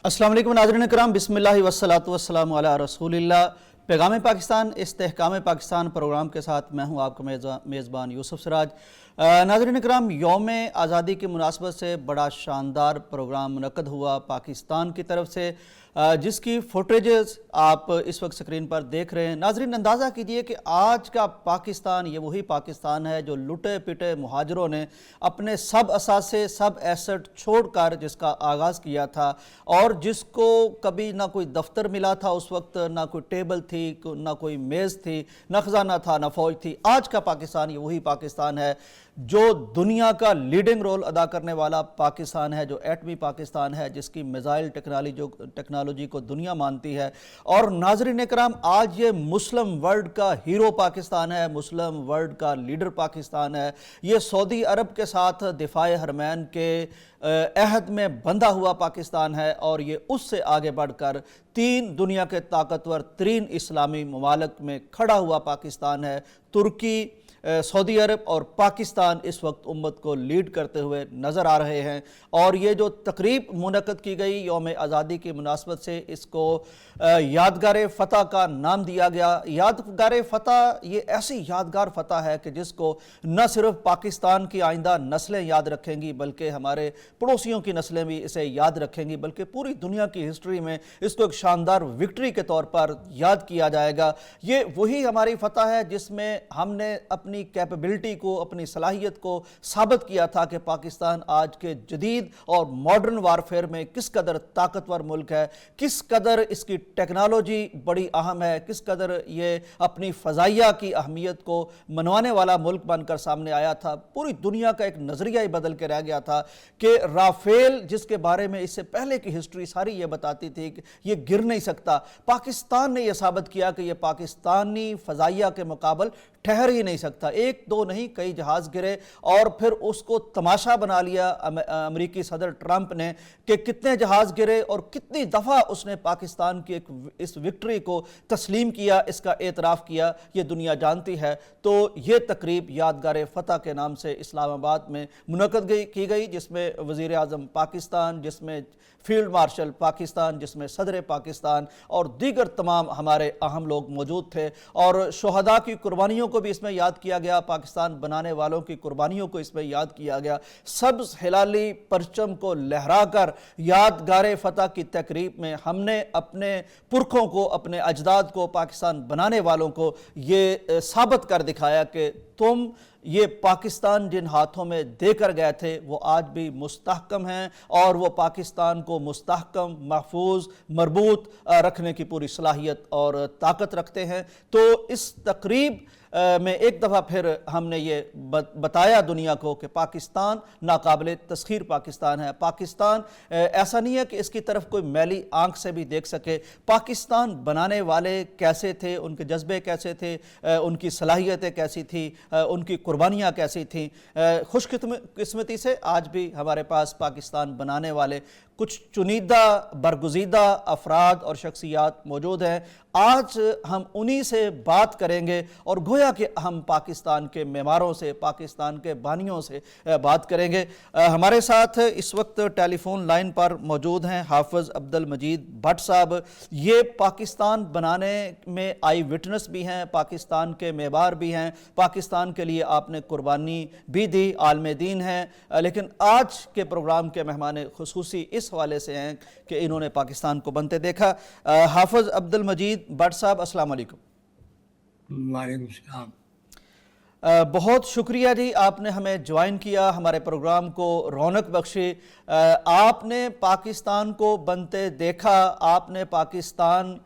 अस्सलाम वालेकुम नाज़रीन करام, बिस्मिल्लाहि वस्सलातु वस्सलामु अला रसूलिल्लाह। पैगाम पाकिस्तान इस्तेहकाम पाकिस्तान प्रोग्राम के साथ मैं हूं आपका मेज़बान यूसुफ सिराज। नाज़रीन करम, यौम आज़ादी की मुनासबत से बड़ा शानदार प्रोग्राम मुनक्कद हुआ पाकिस्तान की तरफ से, जिसकी फुटेजेस आप इस वक्त स्क्रीन पर देख रहे हैं। नाज़रीन, अंदाज़ा कीजिए कि आज का पाकिस्तान ये वही पाकिस्तान है जो लुटे पिटे मुहाजिरों ने अपने सब असासे सब एसेट छोड़कर जिसका आगाज़ किया था, और जिसको कभी ना कोई दफ्तर मिला था उस वक्त, ना कोई टेबल थी, ना कोई मेज़ थी, ना खजाना था, ना फौज थी। आज का पाकिस्तान ये वही पाकिस्तान है जो दुनिया का लीडिंग रोल अदा करने वाला पाकिस्तान है, जो एटमी पाकिस्तान है, जिसकी मिसाइल टेक्नोलॉजी को दुनिया मानती है। और नाज़रीन इकराम, आज ये मुस्लिम वर्ल्ड का हीरो पाकिस्तान है, मुस्लिम वर्ल्ड का लीडर पाकिस्तान है। ये सऊदी अरब के साथ दिफाए हरमैन के अहद में बंधा हुआ पाकिस्तान है, और ये उससे आगे बढ़कर तीन दुनिया के ताकतवर तरीन इस्लामी ममालिक में खड़ा हुआ पाकिस्तान है। तुर्की, सऊदी अरब और पाकिस्तान इस वक्त उम्मत को लीड करते हुए नज़र आ रहे हैं। और ये जो तकरीब मुनक्कद की गई यौम आज़ादी की मुनासबत से, इसको यादगार फ़तह का नाम दिया गया। यादगार फ़तह ये ऐसी यादगार फ़तह है कि जिसको न सिर्फ पाकिस्तान की आइंदा नस्लें याद रखेंगी, बल्कि हमारे पड़ोसियों की नस्लें भी इसे याद रखेंगी, बल्कि पूरी दुनिया की हिस्ट्री में इसको एक शानदार विक्ट्री के तौर पर याद किया जाएगा। ये वही हमारी फ़तह है जिसमें हमने अपनी कैपेबिलिटी को, अपनी सलाहियत को साबित किया था कि पाकिस्तान आज के जदीद और मॉडर्न वारफेयर में किस कदर ताकतवर मुल्क है, किस कदर इसकी टेक्नोलॉजी बड़ी अहम है, किस कदर ये अपनी फ़ज़ाइया की अहमियत को मनवाने वाला मुल्क बनकर सामने आया था। पूरी दुनिया का एक नज़रिया ही बदल के रह गया था कि राफेल, जिसके बारे में इससे पहले की हिस्ट्री सारी ये बताती थी कि ये गिर नहीं सकता, पाकिस्तान ने यह साबित किया कि यह पाकिस्तानी फ़ज़ाइया के मुकाबल ठहर ही नहीं सकता। एक दो नहीं, कई जहाज़ गिरे, और फिर उसको तमाशा बना लिया अमेरिकी सदर ट्रंप ने कि कितने जहाज़ गिरे और कितनी दफ़ा उसने पाकिस्तान की इस विक्ट्री को तस्लीम किया, इसका एतराफ़ किया। ये दुनिया जानती है। तो ये तकरीब यादगार फ़तह के नाम से इस्लामाबाद में मुनक्कद की गई, जिसमें वज़ीर आज़म पाकिस्तान, जिसमें फील्ड मार्शल पाकिस्तान, जिसमें सदर पाकिस्तान और दीगर तमाम हमारे अहम लोग मौजूद थे। और शोहदा की कुर्बानियों को भी इसमें याद किया गया, पाकिस्तान बनाने वालों की कुर्बानियों को इसमें याद किया गया। सब्ज़ हिलाली परचम को लहराकर यादगार फ़तह की तकरीब में हमने अपने पुरखों को, अपने अजदाद को, पाकिस्तान बनाने वालों को ये साबित कर दिखाया कि तुम ये पाकिस्तान जिन हाथों में देकर गए थे वो आज भी मुस्तहकम हैं, और वो पाकिस्तान को मुस्तहकम, महफूज, मरबूत रखने की पूरी सलाहियत और ताकत रखते हैं। तो इस तकरीब में एक दफ़ा फिर हमने ये बताया दुनिया को कि पाकिस्तान नाकाबिले तस्खीर पाकिस्तान है। पाकिस्तान ऐसा नहीं है कि इसकी तरफ कोई मैली आंख से भी देख सके। पाकिस्तान बनाने वाले कैसे थे, उनके जज्बे कैसे थे, उनकी सलाहियतें कैसी थी, उनकी कुर्बानियाँ कैसी थीं। खुशकिस्मती से आज भी हमारे पास पाकिस्तान बनाने वाले कुछ चुनिंदा बरगुज़ीदा अफराद और शख्सियात मौजूद हैं। आज हम उन्हीं से बात करेंगे, और गोया कि हम पाकिस्तान के मेमारों से, पाकिस्तान के बानियों से बात करेंगे। हमारे साथ इस वक्त टेलीफोन लाइन पर मौजूद हैं हाफिज़ अब्दुल मजीद भट्ट साहब। ये पाकिस्तान बनाने में आई विटनेस भी हैं, पाकिस्तान के मेमार भी हैं, पाकिस्तान के लिए आपने कुर्बानी भी दी, आलम दीन हैं। लेकिन आज के प्रोग्राम के मेहमान खुसूसी इस हवाले से हैं कि इन्होंने पाकिस्तान को बनते देखा। हाफिज़ अब्दुल मजीद भट्ट साहब, अस्सलाम वालेकुम। वालेकुम सलाम। बहुत शुक्रिया जी, आपने हमें ज्वाइन किया, हमारे प्रोग्राम को रौनक बख्शी। आपने पाकिस्तान को बनते देखा, आपने पाकिस्तान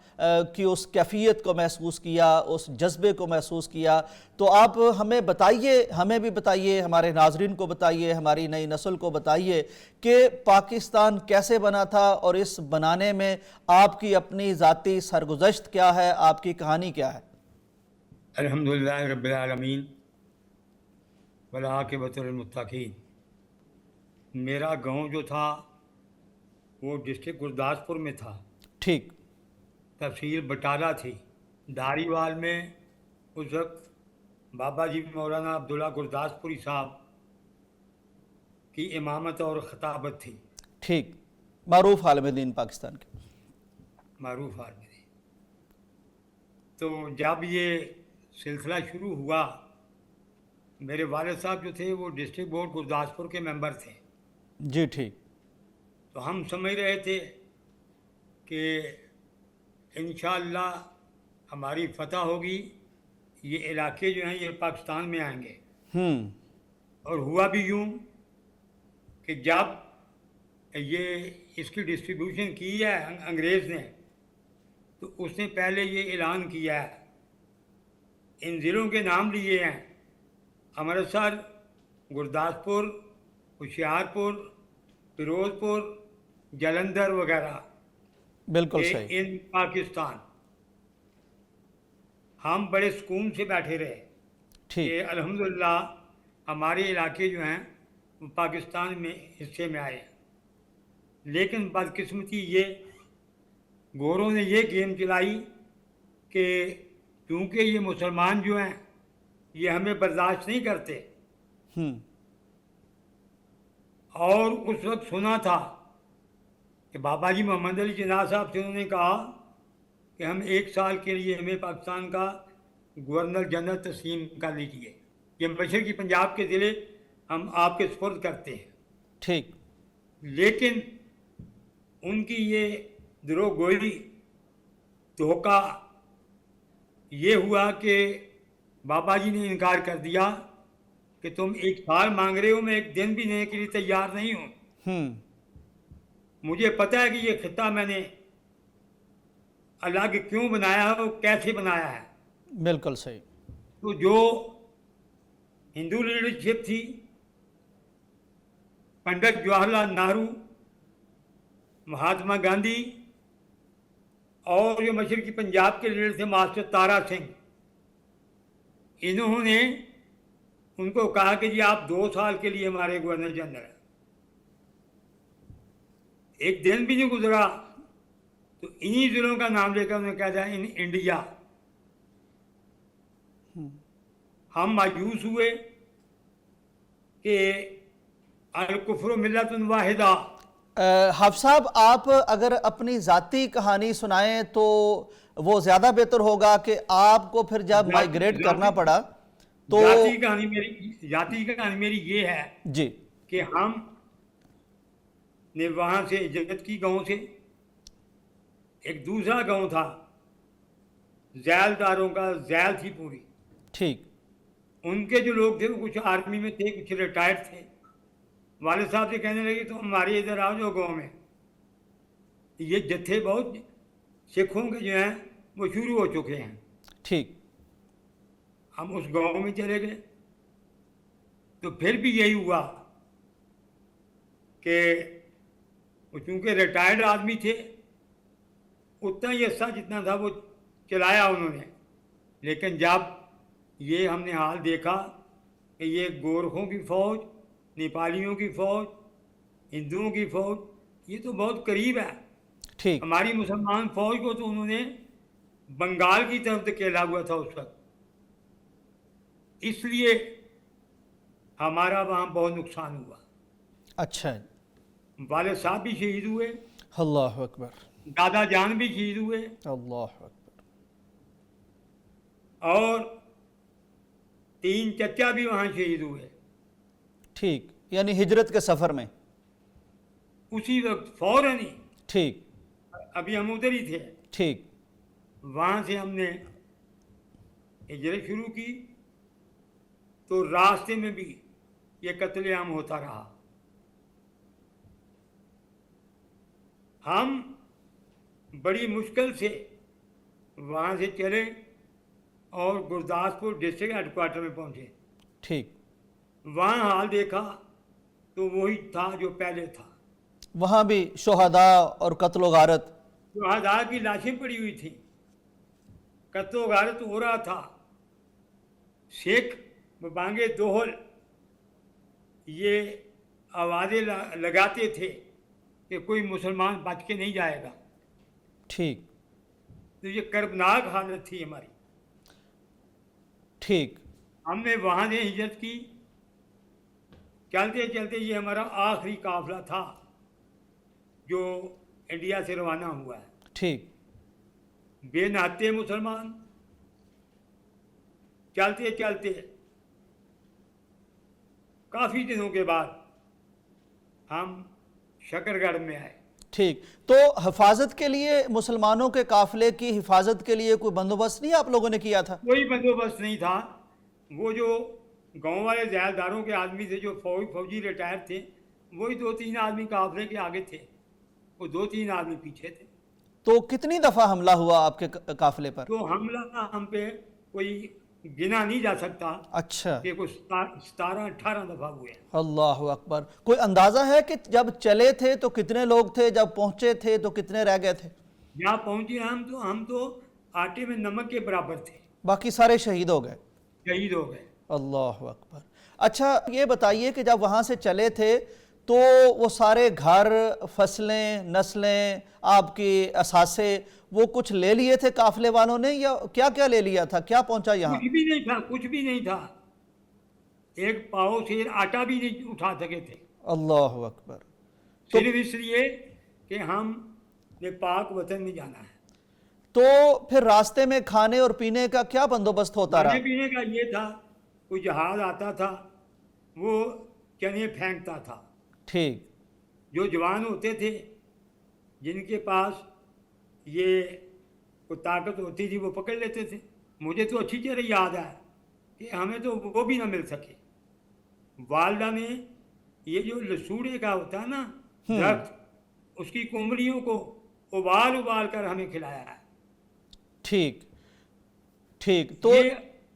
की उस कैफियत को महसूस किया, उस जज्बे को महसूस किया। तो आप हमें बताइए, हमें भी बताइए, हमारे नाजरीन को बताइए, हमारी नई नस्ल को बताइए कि पाकिस्तान कैसे बना था, और इस बनाने में आपकी अपनी ज़ाती सरगुज़श्त क्या है, आपकी कहानी क्या है? अल्हम्दुलिल्लाह रब्बिल आलमीन वल आक़िबतुल मुत्तक़ीन। मेरा गांव जो था वो डिस्ट्रिक्ट गुरदासपुर में था। ठीक। तहसील बटाला थी। धारीवाल में उस वक्त बाबा जी मौलाना अब्दुल्ला गुरदासपुरी साहब की इमामत और ख़ताबत थी। ठीक। معروف عالم دین پاکستان کے. معروف آدمی تھے. تو جب یہ سلسلہ شروع ہوا، میرے والد صاحب جو تھے وہ ڈسٹرکٹ بورڈ گرداسپور کے ممبر تھے. جی ٹھیک. تو ہم سمجھ رہے تھے کہ انشاءاللہ ہماری فتح ہوگی، یہ علاقے جو ہیں یہ پاکستان میں آئیں گے. اور ہوا بھی یوں کہ جب یہ اس کی ڈسٹریبیوشن کی ہے انگریز نے، تو اس نے پہلے یہ اعلان کیا ہے، ان ضلعوں کے نام لیے ہیں: امرتسر، گرداسپور، ہوشیارپور، فیروز پور، جلندھر وغیرہ، بالکل کہ صحیح. ان پاکستان. ہم بڑے سکون سے بیٹھے رہے ٹھیک. کہ الحمدللہ ہمارے علاقے جو ہیں وہ پاکستان میں حصے میں آئے. لیکن بدقسمتی یہ گوروں نے یہ گیم چلائی کہ کیونکہ یہ مسلمان جو ہیں یہ ہمیں برداشت نہیں کرتے، اور اس وقت سنا تھا کہ بابا جی محمد علی جناح صاحب سے انہوں نے کہا کہ ہم 1 سال کے لیے ہمیں پاکستان کا گورنر جنرل تسلیم کر لیجیے، یہ مشرقی پنجاب کے ضلع ہم آپ کے سپرد کرتے ہیں. ٹھیک. لیکن ان کی یہ دروغ گوئی، دھوکہ یہ ہوا کہ بابا جی نے انکار کر دیا کہ تم 1 سال مانگ رہے ہو، میں 1 دن بھی دینے کے لیے تیار نہیں ہوں. مجھے پتہ ہے کہ یہ خطہ میں نے الگ کیوں بنایا ہے اور کیسے بنایا ہے. بالکل صحیح. تو جو ہندو لیڈرشپ تھی، پنڈت جواہر لال نہرو، مہاتما گاندھی، اور جو مشرقی پنجاب کے لیڈر تھے ماسٹر تارا سنگھ، انہوں نے ان کو کہا کہ جی آپ 2 سال کے لیے ہمارے گورنر جنرل ہیں. 1 دن بھی نہیں گزرا تو انہی ضلعوں کا نام لے کر انہوں نے کہا تھا ان انڈیا. ہم مایوس ہوئے کہ الکفر ملت واحدہ. حافظ صاحب، آپ اگر اپنی ذاتی کہانی سنائیں تو وہ زیادہ بہتر ہوگا کہ آپ کو پھر جب مائیگریٹ کرنا پڑا تو. ذاتی کہانی میری یہ ہے جی. کہ ہم نے وہاں سے ہجرت کی گاؤں سے. ایک دوسرا گاؤں تھا ذیل داروں کا، ذیل تھی پوری. ٹھیک. ان کے جو لوگ تھے وہ کچھ آرمی میں تھے، کچھ ریٹائرڈ تھے. والد صاحب سے کہنے لگے تو ہمارے ادھر آ جاؤ گاؤں میں. یہ جتھے بہت سکھوں کے جو ہیں وہ شروع ہو چکے ہیں. ٹھیک. ہم اس گاؤں میں چلے گئے تو پھر بھی یہی ہوا کہ وہ چونکہ ریٹائرڈ آدمی تھے، اتنا ہی عرصہ جتنا تھا وہ چلایا انہوں نے. لیکن جب یہ ہم نے حال دیکھا کہ یہ گورکھوں کی فوج، نیپالیوں کی فوج، ہندوؤں کی فوج، یہ تو بہت قریب ہے. ٹھیک. ہماری مسلمان فوج کو تو انہوں نے بنگال کی طرف دھکیلا ہوا تھا اس وقت. اس لیے ہمارا وہاں بہت نقصان ہوا. اچھا. والد صاحب بھی شہید ہوئے، اللہ اکبر. دادا جان بھی شہید ہوئے، اللہ اکبر. اور 3 چچا بھی وہاں شہید ہوئے. ٹھیک. یعنی ہجرت کے سفر میں. اسی وقت فوراً ہی. ٹھیک. ابھی ہم ادھر ہی تھے. ٹھیک. وہاں سے ہم نے ہجرت شروع کی تو راستے میں بھی یہ قتل عام ہوتا رہا. ہم بڑی مشکل سے وہاں سے چلے اور گرداسپور ڈسٹرکٹ ہیڈ کوارٹر میں پہنچے. ٹھیک. وہاں حال دیکھا تو وہی تھا جو پہلے تھا. وہاں بھی شہداء اور قتل و غارت. شہداء کی لاشیں پڑی ہوئی تھیں، قتل و غارت ہو رہا تھا. سکھ بانگے دوہل یہ آوازیں لگاتے تھے کہ کوئی مسلمان بچ کے نہیں جائے گا. ٹھیک. تو یہ کربناک حالت تھی ہماری. ٹھیک. ہم نے وہاں سے ہجرت کی. چلتے چلتے یہ ہمارا آخری قافلہ تھا जो इंडिया से रवाना हुआ है। ठीक। बेनहाते मुसलमान चलते चलते काफ़ी दिनों के बाद हम शकरगढ़ में आए। ठीक, तो हिफाजत के लिए, मुसलमानों के काफिले की हिफाजत के लिए कोई बंदोबस्त नहीं आप लोगों ने किया था? कोई बंदोबस्त नहीं था। वो जो गांव वाले ज़्यादादारों के आदमी थे, जो फौजी रिटायर थे, वही 2-3 आदमी काफिले के आगे थे, वो 2-3 आदमी पीछे थे। तो कितनी दफा हमला हुआ आपके काफिले पर? तो हमला हम पे कोई गिना नहीं जा सकता अच्छा। कि कुछ 17-18 दफ़ा हुए। अल्लाह अकबर। कोई अंदाजा है कि जब चले थे तो कितने लोग थे, जब पहुंचे थे तो कितने रह गए थे? यहाँ पहुंचे हम तो आटे में नमक के बराबर थे, बाकी सारे शहीद हो गए। शहीद हो गए। अल्लाह अकबर। अच्छा, ये बताइए कि जब वहाँ से चले थे तो वो सारे घर, फसलें, नस्लें, आपकी असासे, वो कुछ ले लिए थे काफिले वालों ने, या क्या क्या ले लिया था, क्या पहुंचा यहाँ? कुछ भी नहीं था, कुछ भी नहीं था। एक पाव से आटा भी नहीं उठा सके थे, अल्लाह अकबर। सिर्फ इसलिए कि हम ने पाक वतन में जाना है। तो फिर रास्ते में खाने और पीने का क्या बंदोबस्त होता खाने रहा? पीने का ये था, कोई जहाज आता था, वो चने फेंकता था। ठीक। जो जवान होते थे, जिनके पास ये कोई ताकत होती थी, वो पकड़ लेते थे। मुझे तो अच्छी तरह याद है कि हमें तो वो भी ना मिल सके। वालदा ने ये जो लसूड़े का होता है ना दरख्त, उसकी कुमड़ियों को उबाल उबाल कर हमें खिलाया है। ठीक ठीक। तो ये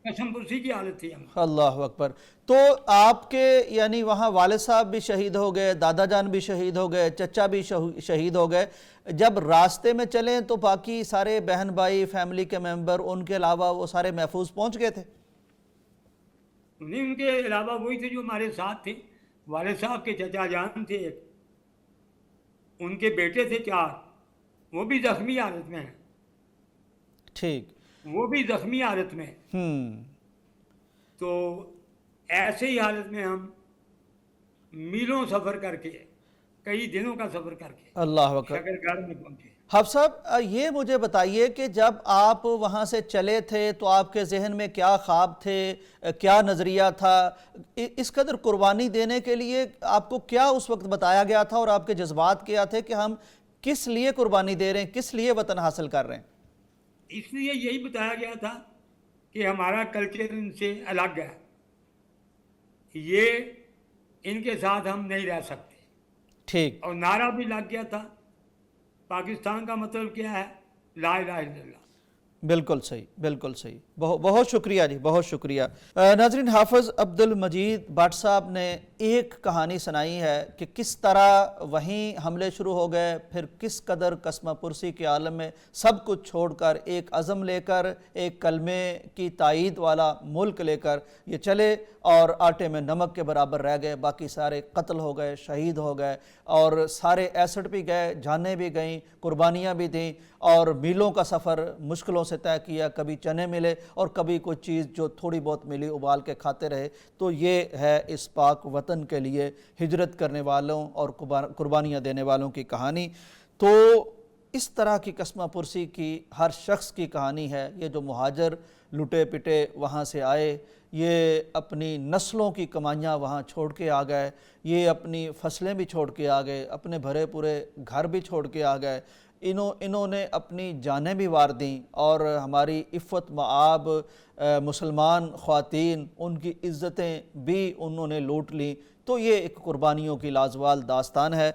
कसम पुरसी की हालत थी हम। अल्लाह अकबर। तो आपके यानी वहाँ वालिद साहब भी शहीद हो गए, दादा जान भी शहीद हो गए, चचा भी शहीद हो गए। जब रास्ते में चले तो बाकी सारे बहन भाई, फैमिली के मेंबर, उनके अलावा वो सारे महफूज पहुँच गए थे? नहीं, उनके अलावा वही थे जो हमारे साथ थे। वालिद साहब के चचा जान थे एक, उनके बेटे थे 4, वो भी जख्मी हालत में हैं। ठीक। वो भी जख्मी हालत में। तो ऐसे ही हालत में हम मीलों सफ़र करके, कई दिनों का सफ़र करके अल्लाह अकबर। शकरगढ़ में पहुंचे। हाफ़िज़ साहब, ये मुझे बताइए कि जब आप वहाँ से चले थे तो आपके जहन में क्या ख्वाब थे, क्या नज़रिया था? इस कदर कुर्बानी देने के लिए आपको क्या उस वक्त बताया गया था और आपके जज्बात क्या थे कि हम किस लिए कुर्बानी दे रहे हैं, किस लिए वतन हासिल कर रहे हैं? इसलिए यही बताया गया था कि हमारा कल्चर इनसे अलग है, ये इनके साथ हम नहीं रह सकते। ठीक। और नारा भी लग गया था, पाकिस्तान का मतलब क्या है, ला इलाहा इल्लल्लाह। बिल्कुल सही, बिल्कुल सही। बहुत शुक्रिया जी, बहुत शुक्रिया। नाज़रीन, हाफ़िज़ अब्दुल मजीद भट्ट साहब ने एक कहानी सुनाई है कि किस तरह वहीं हमले शुरू हो गए, फिर किस कदर कसमा पुरसी के आलम में सब कुछ छोड़कर, एक अज़म लेकर, एक कलमे की तायीद वाला मुल्क लेकर ये चले और आटे में नमक के बराबर रह गए। बाकी सारे कत्ल हो गए, शहीद हो गए, और सारे एसेट भी गए, जानें भी गईं, कुर्बानियाँ भी दी, और मीलों का सफ़र मुश्किलों से तय किया। कभी चने मिले और कभी कोई चीज़ जो थोड़ी बहुत मिली उबाल के खाते रहे। तो ये है इस पाक वतन के लिए हिजरत करने वालों और कुर्बानियाँ देने वालों की कहानी। तो इस तरह की कसमा पुरसी की हर शख्स की कहानी है। ये जो मुहाजिर लुटे पिटे वहाँ से आए, ये अपनी नस्लों की कमाइयाँ वहाँ छोड़ के आ गए, ये अपनी फसलें भी छोड़ के आ गए, अपने भरे पूरे घर भी छोड़ के आ गए, इन्होंने अपनी जानें भी वार दी, और हमारी इफ़्फ़त मआब मुसलमान ख़वातीन, उनकी इज़्ज़तें भी उन्होंने लूट ली। तो ये एक कुर्बानियों की लाजवाल दास्तान है।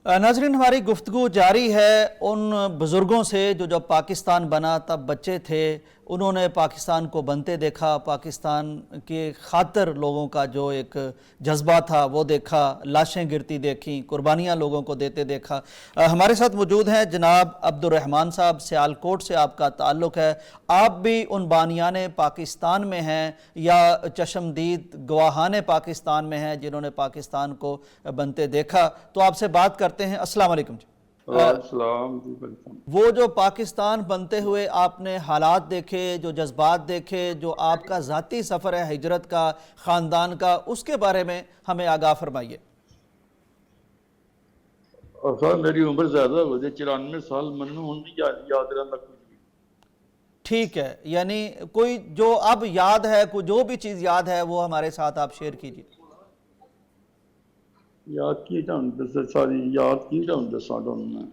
नाज़रीन, हमारी गुफ्तगू जारी है उन बुज़ुर्गों से जो जब पाकिस्तान बना तब बच्चे थे, उन्होंने पाकिस्तान को बनते देखा, पाकिस्तान के खातिर लोगों का जो एक जज्बा था वो देखा, लाशें गिरती देखी, कुर्बानियाँ लोगों को देते देखा। हमारे साथ मौजूद हैं जनाब अब्दुर्रहमान साहब, सियालकोट से आपका ताल्लुक़ है। आप भी उन बानियाने पाकिस्तान में हैं या चशमदीद गवाहाने पाकिस्तान में हैं जिन्होंने पाकिस्तान को बनते देखा? तो आपसे बात करते हैं। अस्सलाम वालेकुम जी। वो जो पाकिस्तान बनते हुए आपने हालात देखे, जो जज्बात देखे, जो आपका ज़ाती सफ़र है हिजरत का, ख़ानदान का, उसके बारे में हमें आगाह फरमाइए। और सर मेरी उम्र ज्यादा हो गई 94 साल मनु हूं नहीं याद रहना कुछ भी। ठीक है, यानी कोई जो अब याद है, कोई जो भी चीज़ याद है वो हमारे साथ आप शेयर कीजिए। याद की ਤੁਹਾਨੂੰ ਦੱਸਾਂ ਸਾਰੀ याद की ਤੁਹਾਨੂੰ ਦੱਸਾਂ ਤੁਹਾਨੂੰ ਮੈਂ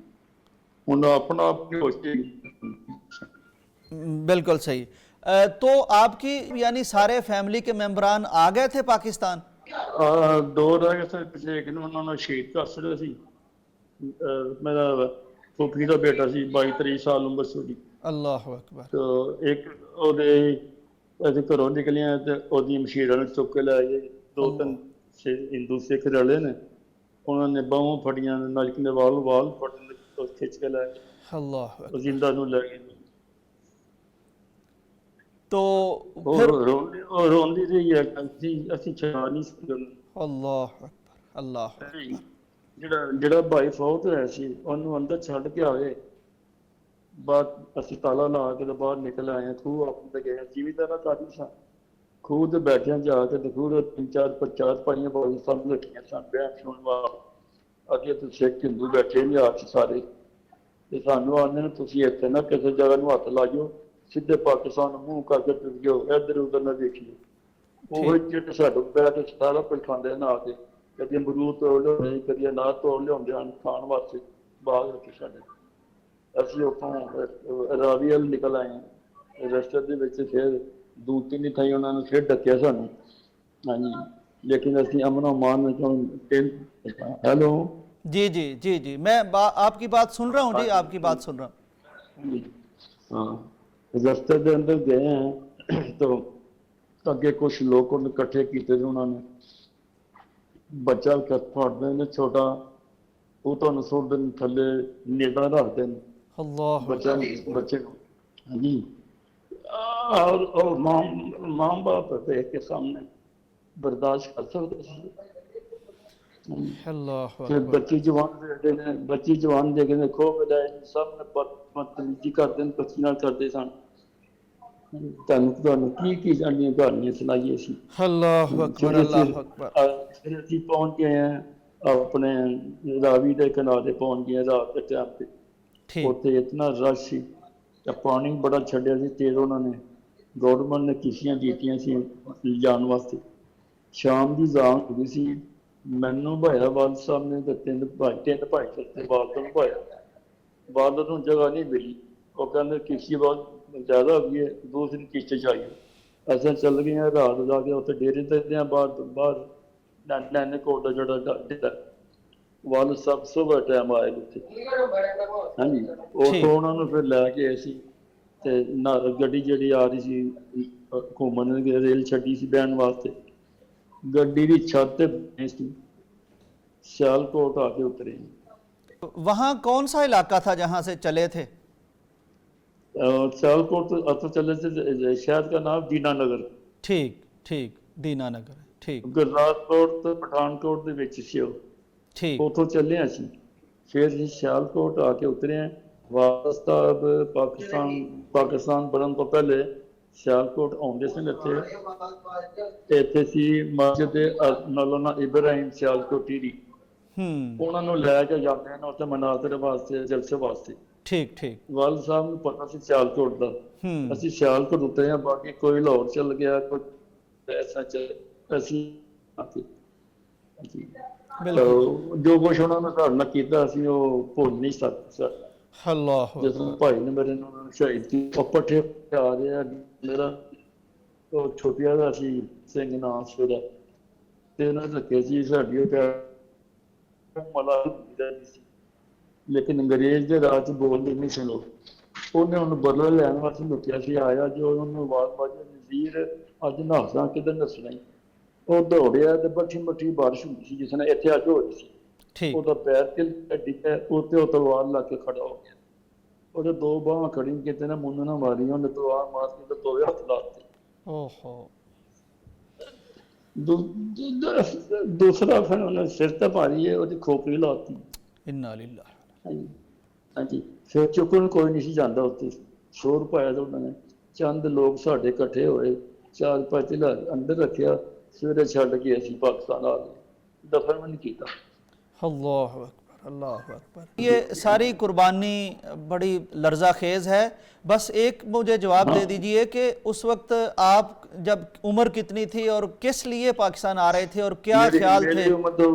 ਹੁਣ ਆਪਣਾ ਆਪਣੀ ਹੋਸ਼ੀ। बिल्कुल सही। तो आपकी यानी सारे फैमिली के मेंबरान आ गए थे पाकिस्तान? ਦੋ ਰਹਿ ਗਏ ਸੀ ਪਿਛਲੇ ਇੱਕ ਨੂੰ ਉਹਨਾਂ ਨੂੰ ਸ਼ਹੀਦ ਕਰ ਛੱਡਿਆ ਸੀ। ਮੇਰਾ ਫੁੱਫੀ ਦਾ ਬੇਟਾ ਸੀ 22-23 ਸਾਲ ਉਮਰ ਸੀ ਉਹਦੀ। अल्लाह अकबर। तो एक ਉਹਦੇ ਅਸੀਂ ਘਰੋਂ ਨਿਕਲਿਆ ਤੇ ਉਹਦੀ ਮਸ਼ੀਰਾਂ ਨੂੰ ਚੁੱਕ ਕੇ ਲੈ ਗਏ। ਦੋ ਤਿੰਨ ਹਿੰਦੂ ਸਿੱਖ ਰਲੇ ਨੇ, ਉਹਨਾਂ ਨੇ ਬਾਹਾਂ ਫੜੀਆਂ, ਨਲਕ ਨੇ ਵਾਲ ਫੜਨ ਤੋਂ ਖਿੱਚ ਕੇ ਲੈ ਗਏ। अल्लाह अकबर। ਉਹ ਜ਼ਿੰਦਾ ਨੂੰ ਲੈ ਗਏ। तो ਉਹ फिर ਰੋਂਦੀ ਰਹੀ ਹੈ, ਅਸੀਂ ਛਡਾ ਨਹੀਂ ਸਕਦੇ। अल्लाह अकबर, अल्लाह अकबर। ਜਿਹੜਾ ਭਾਈ ਫੌਤ ਹੋਇਆ ਸੀ ਉਹਨੂੰ ਅੰਦਰ ਛੱਡ ਕੇ ਆਏ, ਬਾਅਦ ਅਸੀਂ ਤਾਲਾ ਲਾ ਕੇ ਬਾਹਰ ਨਿਕਲ ਆਏ। ਖੂਹ ਆਪਣੇ ਤੇ ਗਏ, ਜ਼ਿਮੀਂਦਾਰਾਂ ਕਾਦੀ ਸਾਂ, ਖੂਹ ਤੇ ਬੈਠਿਆਂ ਜਾ ਕੇ ਤੇ ਖੂਹ ਦੇ 3-4 ਪਾਈਆਂ ਬੋਲ ਸਭ ਰੱਖੀਆਂ ਸਨ ਬਿਆਨ ਸੁਣਨ ਵਾਸਤੇ। ਅੱਗੇ ਤੇ ਸਿੱਖ ਹਿੰਦੂ ਬੈਠੇ ਨੇ ਆ ਕੇ ਸਾਰੇ, ਤੇ ਸਾਨੂੰ ਆਉਂਦੇ ਨੇ ਤੁਸੀਂ ਇੱਥੇ ਨਾ ਕਿਸੇ ਜਗ੍ਹਾ ਨੂੰ ਹੱਥ ਲਾਇਓ, ਸਿੱਧੇ ਪਾਕਿਸਤਾਨ ਨੂੰ ਮੂੰਹ ਕਰਕੇ ਤੁਰ ਜਾਓ, ਇੱਧਰ ਉੱਧਰ ਨਾ ਦੇਖੀਓ। ਉਹ ਜਿਹੜੇ ਸਾਡੇ ਬੈਠ ਕੇ ਸਾਰਾ ਕੁਝ ਖਾਂਦੇ ਨਾ ਆ ਕੇ, ਕਦੇ ਅਮਰੂਦ ਤੋੜ ਲਿਆਉਂਦੇ, ਕਦੇ ਅਨਾਰ ਤੋੜ ਲਿਆਉਂਦੇ ਹਨ ਖਾਣ ਵਾਸਤੇ ਬਾਗ ਰੱਖੇ ਸਾਡੇ। ਅਸੀਂ ਉੱਥੋਂ ਰਾਵੀ ਵੱਲ ਨਿਕਲ ਆਏ। ਰਸਤੇ ਦੇ ਵਿੱਚ ਫਿਰ ਦੂਸਰੀ ਥਾਈ ਉਹਨਾਂ ਨੇ ਫਿਰ ਡੱਕਿਆ ਸਾਨੂੰ। ਹਾਂਜੀ, लेकिन ਅਸੀਂ अमन अमान में। हेलो जी जी जी जी, मैं आपकी बात सुन रहा हूँ जी, आपकी बात सुन रहा हूँ। हाँ, रस्ते के अंदर गए हैं तो अगे कुछ लोग इकट्ठे किए, उन्होंने बच्चा फटते हैं छोटा, वो तो सुट दें थले नेड़ा रख दें अल्लाह बच्चे को। हाँ जी, और माँ बाप देख के सामने बर्दाश्त कर सकते। अल्लाह फिर बच्ची जवान देखते हैं, बच्ची जवान देखते खो बजाए सब ने बदतमीजी करते हैं, बच्ची नाल करते सन। ਤੁਹਾਨੂੰ ਕੀ ਜਾਣੀਆਂ ਕਹਾਣੀਆਂ ਸੁਣਾਈਏ ਅਸੀਂ। अल्लाह अकबर, अल्लाह अकबर। ਫਿਰ ਅਸੀਂ ਪਹੁੰਚ ਗਏ ਹਾਂ ਆਪਣੇ ਰਾਵੀ ਦੇ ਕਿਨਾਰੇ ਪਹੁੰਚ ਗਏ ਰਾਤ ਦੇ ਟਾਈਮ ਤੇ। ठीक। ਉੱਥੇ ਇਤਨਾ ਰਸ਼ ਸੀ ਤੇ ਪਾਣੀ ਬੜਾ ਛੱਡਿਆ ਸੀ ਤੇਜ਼। ਉਹਨਾਂ ਨੇ ਗੌਰਮੈਂਟ ਨੇ ਕਿਸ਼ਤੀਆਂ ਦਿੱਤੀਆਂ ਸੀ ਜਾਣ ਵਾਸਤੇ। ਸ਼ਾਮ ਦੀ ਜਾਣ ਹੋ ਗਈ ਸੀ, ਮੈਨੂੰ ਭਾਇਆ ਵਾਲ ਸਾਹਿਬ ਨੇ ਤੇ ਤਿੰਨ ਭਾਈ ਸਸਤੇ ਬਾਲਦ ਨੂੰ ਭਾਇਆ, ਬਾਲਦ ਨੂੰ ਜਗ੍ਹਾ ਨਹੀਂ ਮਿਲੀ। ਉਹ ਕਹਿੰਦੇ ਕਿਸ਼ਤੀ ਬਹੁਤ ਜ਼ਿਆਦਾ ਹੋ ਗਈ ਹੈ, ਦੂਸਰੀ ਕਿਸ਼ਤੀ ਚਾਹੀਏ। ਅਸੀਂ ਚੱਲ ਗਏ ਹਾਂ ਰਾਤ ਜਾ ਕੇ ਉੱਥੇ ਡੇਰੇ ਤੇ ਬਾਹਰ ਨੈਣੇ ਕੋਟ ਦਾ ਜਿਹੜਾ ਵੱਲ ਸਭ ਸੁਬਹ ਟਾਈਮ ਆਏ ਉੱਥੇ। ਹਾਂਜੀ, ਉੱਥੋਂ ਉਹਨਾਂ ਨੂੰ ਫਿਰ ਲੈ ਕੇ ਆਏ ਸੀ ਤੇ ਗੱਡੀ ਜਿਹੜੀ ਆ ਰਹੀ ਸੀ ਘੁੰਮਣ ਰੇਲ ਛੱਡੀ ਸੀ ਬਹਿਣ ਵਾਸਤੇ। ਗੱਡੀ ਦੀ ਛੱਤ ਤੇ ਸੀ, ਸਿਆਲਕੋਟ ਆ ਕੇ ਉਤਰੇ। वहाँ कौन सा इलाका था जहाँ से चले थे? सियालकोट तो चले थे, शहर का नाम दीनानगर। ठीक ठीक, दीनानगर। ठीक गुरदासपुर तो पठानकोट ਦੇ ਵਿੱਚ ਸੀ ਉਹ। ठीक। ਉੱਥੋਂ ਚੱਲੇ ਅਸੀਂ, ਫਿਰ ਅਸੀਂ ਸਿਆਲਕੋਟ ਆ ਕੇ ਉਤਰੇ ਹਾਂ। ਵਾਪਸ ਤਾਂ ਪਾਕਿਸਤਾਨ ਬਣਨ ਤੋਂ ਪਹਿਲੇ ਸਿਆਲਕੋਟ ਆਉਂਦੇ ਸਨ ਇੱਥੇ ਸੀ ਮਸਜਿਦ ਮੌਲਾਨਾ ਇਬਰਾਹਿਮ ਸਿਆਲਕੋਟੀ ਦੀ। ਉਹਨਾਂ ਨੂੰ ਲੈ ਕੇ ਜਾਂਦੇ ਹਨ ਉੱਥੇ ਮਨਾਜ਼ਰ ਵਾਸਤੇ, ਜਲਸੇ ਵਾਸਤੇ। ठीक ठीक। ਵਾਲ ਸਾਹਿਬ ਨੂੰ ਪਤਾ ਸੀ ਸਿਆਲਕੋਟ ਦਾ। ਅਸੀਂ ਸਿਆਲਕੋਟ ਉਤਰੇ ਹਾਂ, ਬਾਕੀ ਕੋਈ ਲਾਹੌਰ ਚੱਲ ਗਿਆ, ਕੋਈ ਐਸਾ ਅਸੀਂ ਜੋ ਕੁਛ ਉਹਨਾਂ ਨੇ ਸਾਡੇ ਨਾਲ ਕੀਤਾ ਅਸੀਂ ਉਹ ਭੁੱਲ ਨਹੀਂ ਸਕਦੇ। अल्लाह ਜਿਸ ਭਾਈ ਨੇ ਮੇਰੇ ਨਾਲ ਸ਼ਹੀਦ ਕੀ ਪੱਠੇ ਆ ਰਿਹਾ ਮੇਰਾ ਉਹ ਛੋਟਿਆ ਦਾ ਸੀ ਸਿੰਘ ਨਾਮ ਸੀ ਉਹਦਾ, ਤੇ ਉਹਨਾਂ ਨੇ ਰੱਖੇ ਸੀ ਸਾਡੀ ਮਲਾ ਸੀ। ਲੇਕਿਨ ਅੰਗਰੇਜ਼ ਦੇ ਰਾਜ ਬੋਲਦੇ ਨਹੀਂ ਸੀ ਲੋਕ। ਉਹਨੇ ਉਹਨੂੰ ਬਦਲਾ ਲੈਣ ਵਾਸਤੇ ਲੁਕਿਆ ਸੀ, ਆਇਆ ਜੋ ਉਹਨੂੰ ਆਵਾਜ਼ ਪਾਈ ਨਜ਼ੀਰ ਅੱਜ ਨਹਾਸਾਂ ਕਿੱਧਰ ਨੱਸਣਾ। ਉਹ ਦੌੜਿਆ ਤੇ ਬੱਠੀ ਬਾਰਿਸ਼ ਹੁੰਦੀ ਸੀ ਜਿਸ ਨਾਲ ਇੱਥੇ ਅੱਜ ਹੋ ਰਹੀ ਸੀ। ਉਹਦਾ ਪੈਰ ਤੇ ਡਿੱਗਿਆ, ਉੱਤੇ ਉਹ ਤਲਵਾਰ ਲਾ ਕੇ ਖੜਾ ਹੋ ਗਿਆ। ਉਹਦੇ ਦੋ ਬਾਹਾਂ ਖੜੀ ਕਿਤੇ ਨਾ ਮੁੰਨ ਨਾ ਮਾਰੀ, ਉਹਨੇ ਤਲਵਾਰ ਮਾਰ ਕੇ ਤੇ ਦੋਵੇਂ ਹੱਥ ਲਾਤੇ। ਓਹੋ। ਦੂਸਰਾ ਫਿਰ ਉਹਨੇ ਸਿਰ ਤੇ ਮਾਰੀ ਹੈ, ਉਹਦੀ ਖੋਪੜੀ ਲਾਤੀ। ਇੰਨਾ ਲਿਲਾ। ਹਾਂਜੀ, ਫਿਰ ਚੁੱਕਣ ਕੋਈ ਨਹੀਂ ਸੀ ਜਾਂਦਾ ਉੱਥੇ। ਸ਼ੋਰ ਪਾਇਆ ਤਾਂ ਉਹਨਾਂ ਨੇ, ਚੰਦ ਲੋਕ ਸਾਡੇ ਇਕੱਠੇ ਹੋਏ, 4-5 ਅੰਦਰ ਰੱਖਿਆ। ਸਵੇਰੇ ਛੱਡ ਕੇ ਅਸੀਂ ਪਾਕਿਸਤਾਨ ਆ ਗਏ, ਦਫਨ ਵੀ ਨਹੀਂ ਕੀਤਾ। ਅੱਲਾਹੁ ਅਕਬਰ, اللہ اکبر، یہ ساری قربانی بڑی لرزہ خیز ہے. بس ایک مجھے جواب دے دیجئے کہ اس وقت آپ جب عمر کتنی تھی اور کس لیے پاکستان آ رہے تھے اور کیا خیال تھے؟ میری عمر تو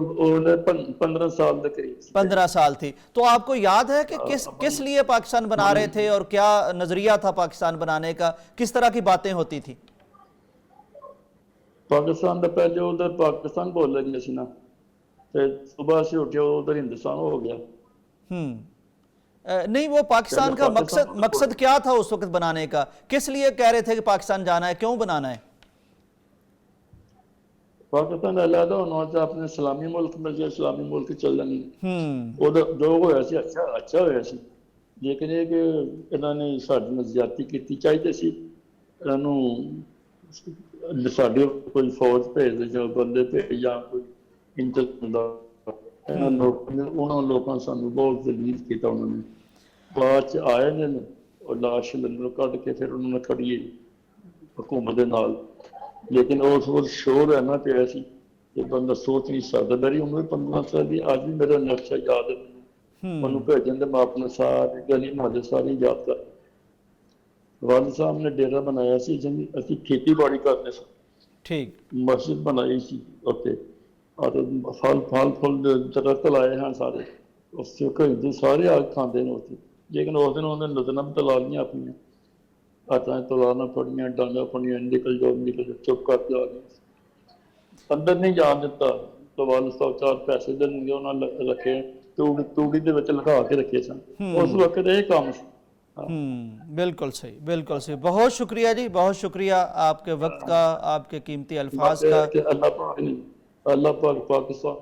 15 سال تک قریب 15 سال تھی. تو آپ کو یاد ہے کہ کس لیے پاکستان بنا رہے تھے اور کیا نظریہ تھا پاکستان بنانے کا؟ کس طرح کی باتیں ہوتی تھی؟ پاکستان دا پہلے ادھر پاکستان بول لگے سی نا، پھر صبح سے اٹھے ادھر ہندوستان ہو گیا. نہیں، وہ پاکستان کا مقصد کیا تھا اس وقت بنانے کا؟ کس لیے کہہ رہے تھے کہ پاکستان جانا ہے، کیوں بنانا ہے؟ پاکستان علیحدہ ہونا چاہتا اپنے اسلامی ملک میں جو اسلامی ملک چل رہے ادھر جو ہوا سی اچھا ہوا سی، لیکن یہ کہ انہوں نے ساری میں زیادتی کی چاہیے سی، ساڈے کوئی فوج بھیج دے جو بندے بھیج یا کوئی انہوں لوگوں نے سانو بہت ذلیل کیا. انہوں نے بعد آئے نے اور لاش کٹ کے پھر انہوں نے کھڑی حکومت کے نال، لیکن اس وقت شور رہنا پیا سی کہ بندہ سوچ نہیں سکتا. میری عمر 15 سال کی، آج بھی میرا نقشہ یاد ہے. منو بھیجن میں اپنے سارے گلی محلے ساری یاد کر. والد صاحب نے ڈیرا بنایا سی جن اسی کھیتی باڑی کرتے سن، ٹھیک، مسجد بنائی سی اتنے اور پھل درخت لائے ہیں سارے، اس سے ہندو سارے آگ کھاندے نے اتنے. لیکن اس دن انہوں نے نظریں بھی تلا لیا اپنی، ہاتھیں تلانا پڑیاں، ڈانگاں پڑیاں، نکل جاؤ چپ کر کے آ گئے. اندر نہیں جان دیتا. تو والد صاحب 4 پیسے دے انہوں نے رکھے توڑی دے وچ لگا کے رکھے سن. اس وقت یہ کام سی. بالکل صحیح، بالکل صحیح. بہت شکریہ جی، بہت شکریہ آپ کے وقت کا، آپ کے قیمتی الفاظ کا. اللہ پاک پاکستان،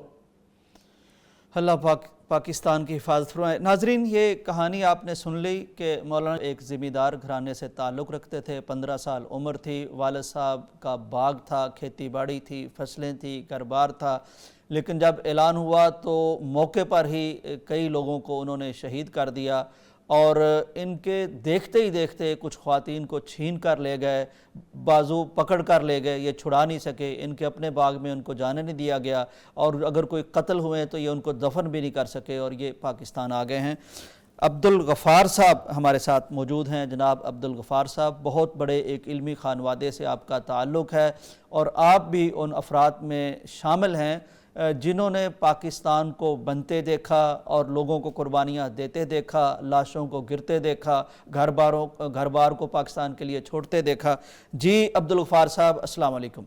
اللہ پاک پاکستان کی حفاظت فرمائے. ناظرین، یہ کہانی آپ نے سن لی کہ مولانا ایک زمیندار گھرانے سے تعلق رکھتے تھے، 15 سال عمر تھی، والد صاحب کا باغ تھا، کھیتی باڑی تھی، فصلیں تھیں، گھر بار تھا. لیکن جب اعلان ہوا تو موقع پر ہی کئی لوگوں کو انہوں نے شہید کر دیا اور ان کے دیکھتے ہی دیکھتے کچھ خواتین کو چھین کر لے گئے، بازو پکڑ کر لے گئے. یہ چھڑا نہیں سکے، ان کے اپنے باغ میں ان کو جانے نہیں دیا گیا، اور اگر کوئی قتل ہوئے تو یہ ان کو دفن بھی نہیں کر سکے، اور یہ پاکستان آ گئے ہیں. عبدالغفار صاحب ہمارے ساتھ موجود ہیں. جناب عبدالغفار صاحب، بہت بڑے ایک علمی خانوادے سے آپ کا تعلق ہے اور آپ بھی ان افراد میں شامل ہیں جنہوں نے پاکستان کو بنتے دیکھا اور لوگوں کو قربانیاں دیتے دیکھا، لاشوں کو گرتے دیکھا، گھر بار کو پاکستان کے لیے چھوڑتے دیکھا. جی عبدالغفار صاحب، السلام علیکم.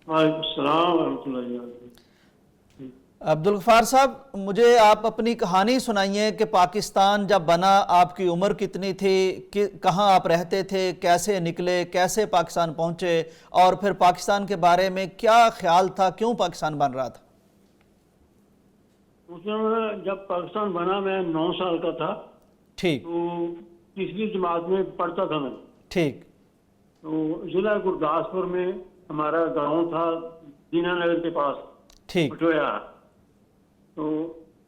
وعلیکم السلام ورحمۃ اللہ وبرکاتہ. عبدالغفار صاحب، مجھے آپ اپنی کہانی سنائیے کہ پاکستان جب بنا آپ کی عمر کتنی تھی، کہاں آپ رہتے تھے، کیسے نکلے، کیسے پاکستان پہنچے، اور پھر پاکستان کے بارے میں کیا خیال تھا، کیوں پاکستان بن رہا تھا؟ اس میں جب پاکستان بنا میں 9 سال کا تھا. ٹھیک. تو تیسری جماعت میں پڑھتا تھا میں. ٹھیک. تو ضلع گرداسپور میں ہمارا گاؤں تھا، دینا نگر کے پاس. ٹھیک. پٹویا. تو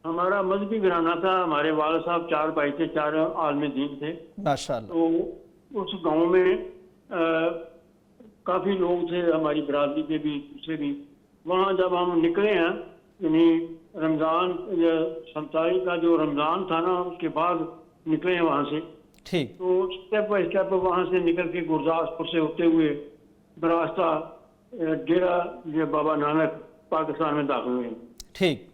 ہمارا مذہبی گھرانہ تھا. ہمارے والد صاحب 4 بھائی تھے، 4 عالم دین تھے. ماشاءاللہ. تو اس گاؤں میں کافی لوگ تھے ہماری برادری کے بھی، دوسرے بھی. وہاں جب ہم نکلے ہیں، یعنی رمضان یا سنتائی کا جو رمضان تھا نا، اس کے بعد نکلے ہیں وہاں سے. ٹھیک. تو اسٹیپ بائی اسٹیپ وہاں سے نکل کے گرداسپور سے ہوتے ہوئے براستہ ڈیرا یہ بابا نانک پاکستان میں داخل ہوئے. ٹھیک.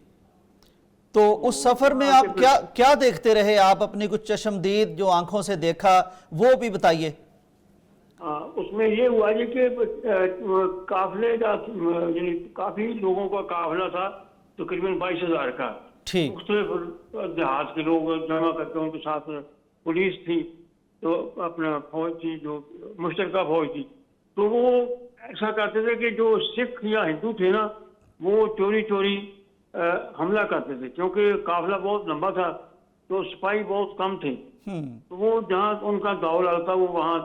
تو اس سفر میں آپ کیا دیکھتے رہے؟ آپ اپنی کچھ چشمدید جو آنکھوں سے دیکھا وہ بھی بتائیے. اس میں یہ ہوا جی کہ قافلے کا یعنی کافی لوگوں کا قافلہ تھا، تقریباً 22,000 کا. ٹھیک. مختلف دیہات کے لوگ جمع کر کے، ان کے ساتھ پولیس تھی، تو اپنا فوج تھی، جو مشترکہ فوج تھی. تو وہ ایسا کرتے تھے کہ جو سکھ یا ہندو تھے نا، وہ چوری چوری حملہ کرتے تھے، کیونکہ قافلہ بہت لمبا تھا تو سپاہی بہت کم تھے. تو وہ جہاں ان کا داؤ لگتا وہ وہاں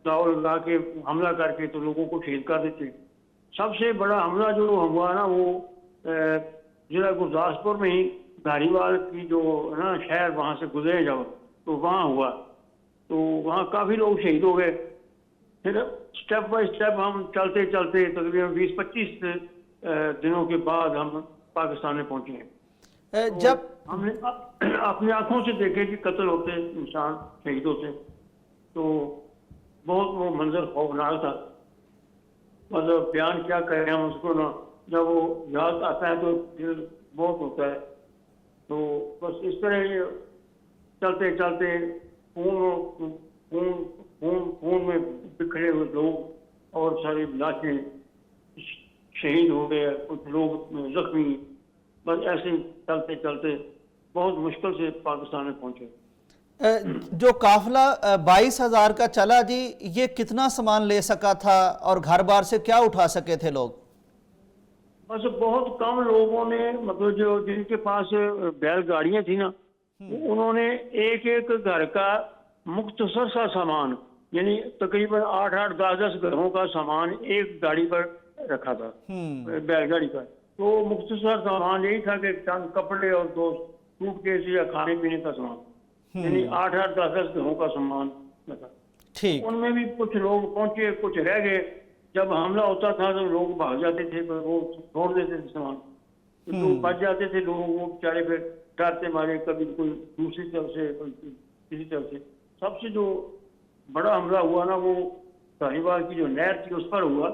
داؤ لگا کے حملہ کر کے تو لوگوں کو شہید کر دیتے. سب سے بڑا حملہ جو ہوا نا، وہ ضلع گرداسپور میں ہی دھاری وال کی جو ہے نا شہر، وہاں سے گزرے جب تو وہاں ہوا. تو وہاں کافی لوگ شہید ہو گئے. پھر اسٹیپ بائی اسٹیپ ہم چلتے چلتے تقریباً 20-25 دنوں کے بعد ہم پاکستان میں پہنچے ہیں. ہم نے اپنی آنکھوں سے دیکھے کہ قتل ہوتے انسان شہید ہوتے تو بہت وہ منظر خوفناک تھا. مطلب بیان کیا کریں ہم اس کو نا, جب وہ یاد آتا ہے تو دل بہت ہوتا ہے. تو بس اس طرح چلتے چلتے خون میں بکھرے ہوئے لوگ اور ساری لاشیں شہید ہو گئے, کچھ لوگ زخمی, بس ایسے ہی چلتے چلتے بہت مشکل سے پاکستان میں پہنچے. جو قافلہ 22,000 کا چلا جی, یہ کتنا سامان لے سکا تھا اور گھر بار سے کیا اٹھا سکے تھے لوگ؟ بس بہت کم لوگوں نے, مطلب جو جن کے پاس بیل گاڑیاں تھیں نا, انہوں نے ایک ایک گھر کا مختصر سا سامان, یعنی تقریباً 8-8 10-10 گھروں کا سامان ایک گاڑی پر رکھا تھا, بیل گاڑی پر. تو مختصر سامان یہی تھا کہ چند کپڑے اور 2 سوٹ کیس یا کھانے پینے کا سامان, یعنی 8-8 10-10 گھروں کا سامان تھا. ٹھیک. ان میں بھی کچھ لوگ پہنچے, کچھ رہ گئے. جب حملہ ہوتا تھا تو لوگ بھاگ جاتے تھے, وہ چھوڑ دیتے تھے سامان. تو بچ جاتے تھے لوگ, وہ بیچارے پھر ڈرتے مارے, کبھی کوئی دوسری طرف سے کوئی کسی طرف سے. سب سے جو بڑا حملہ ہوا نا وہ ساہیوال کی جو نہر تھی اس پر ہوا.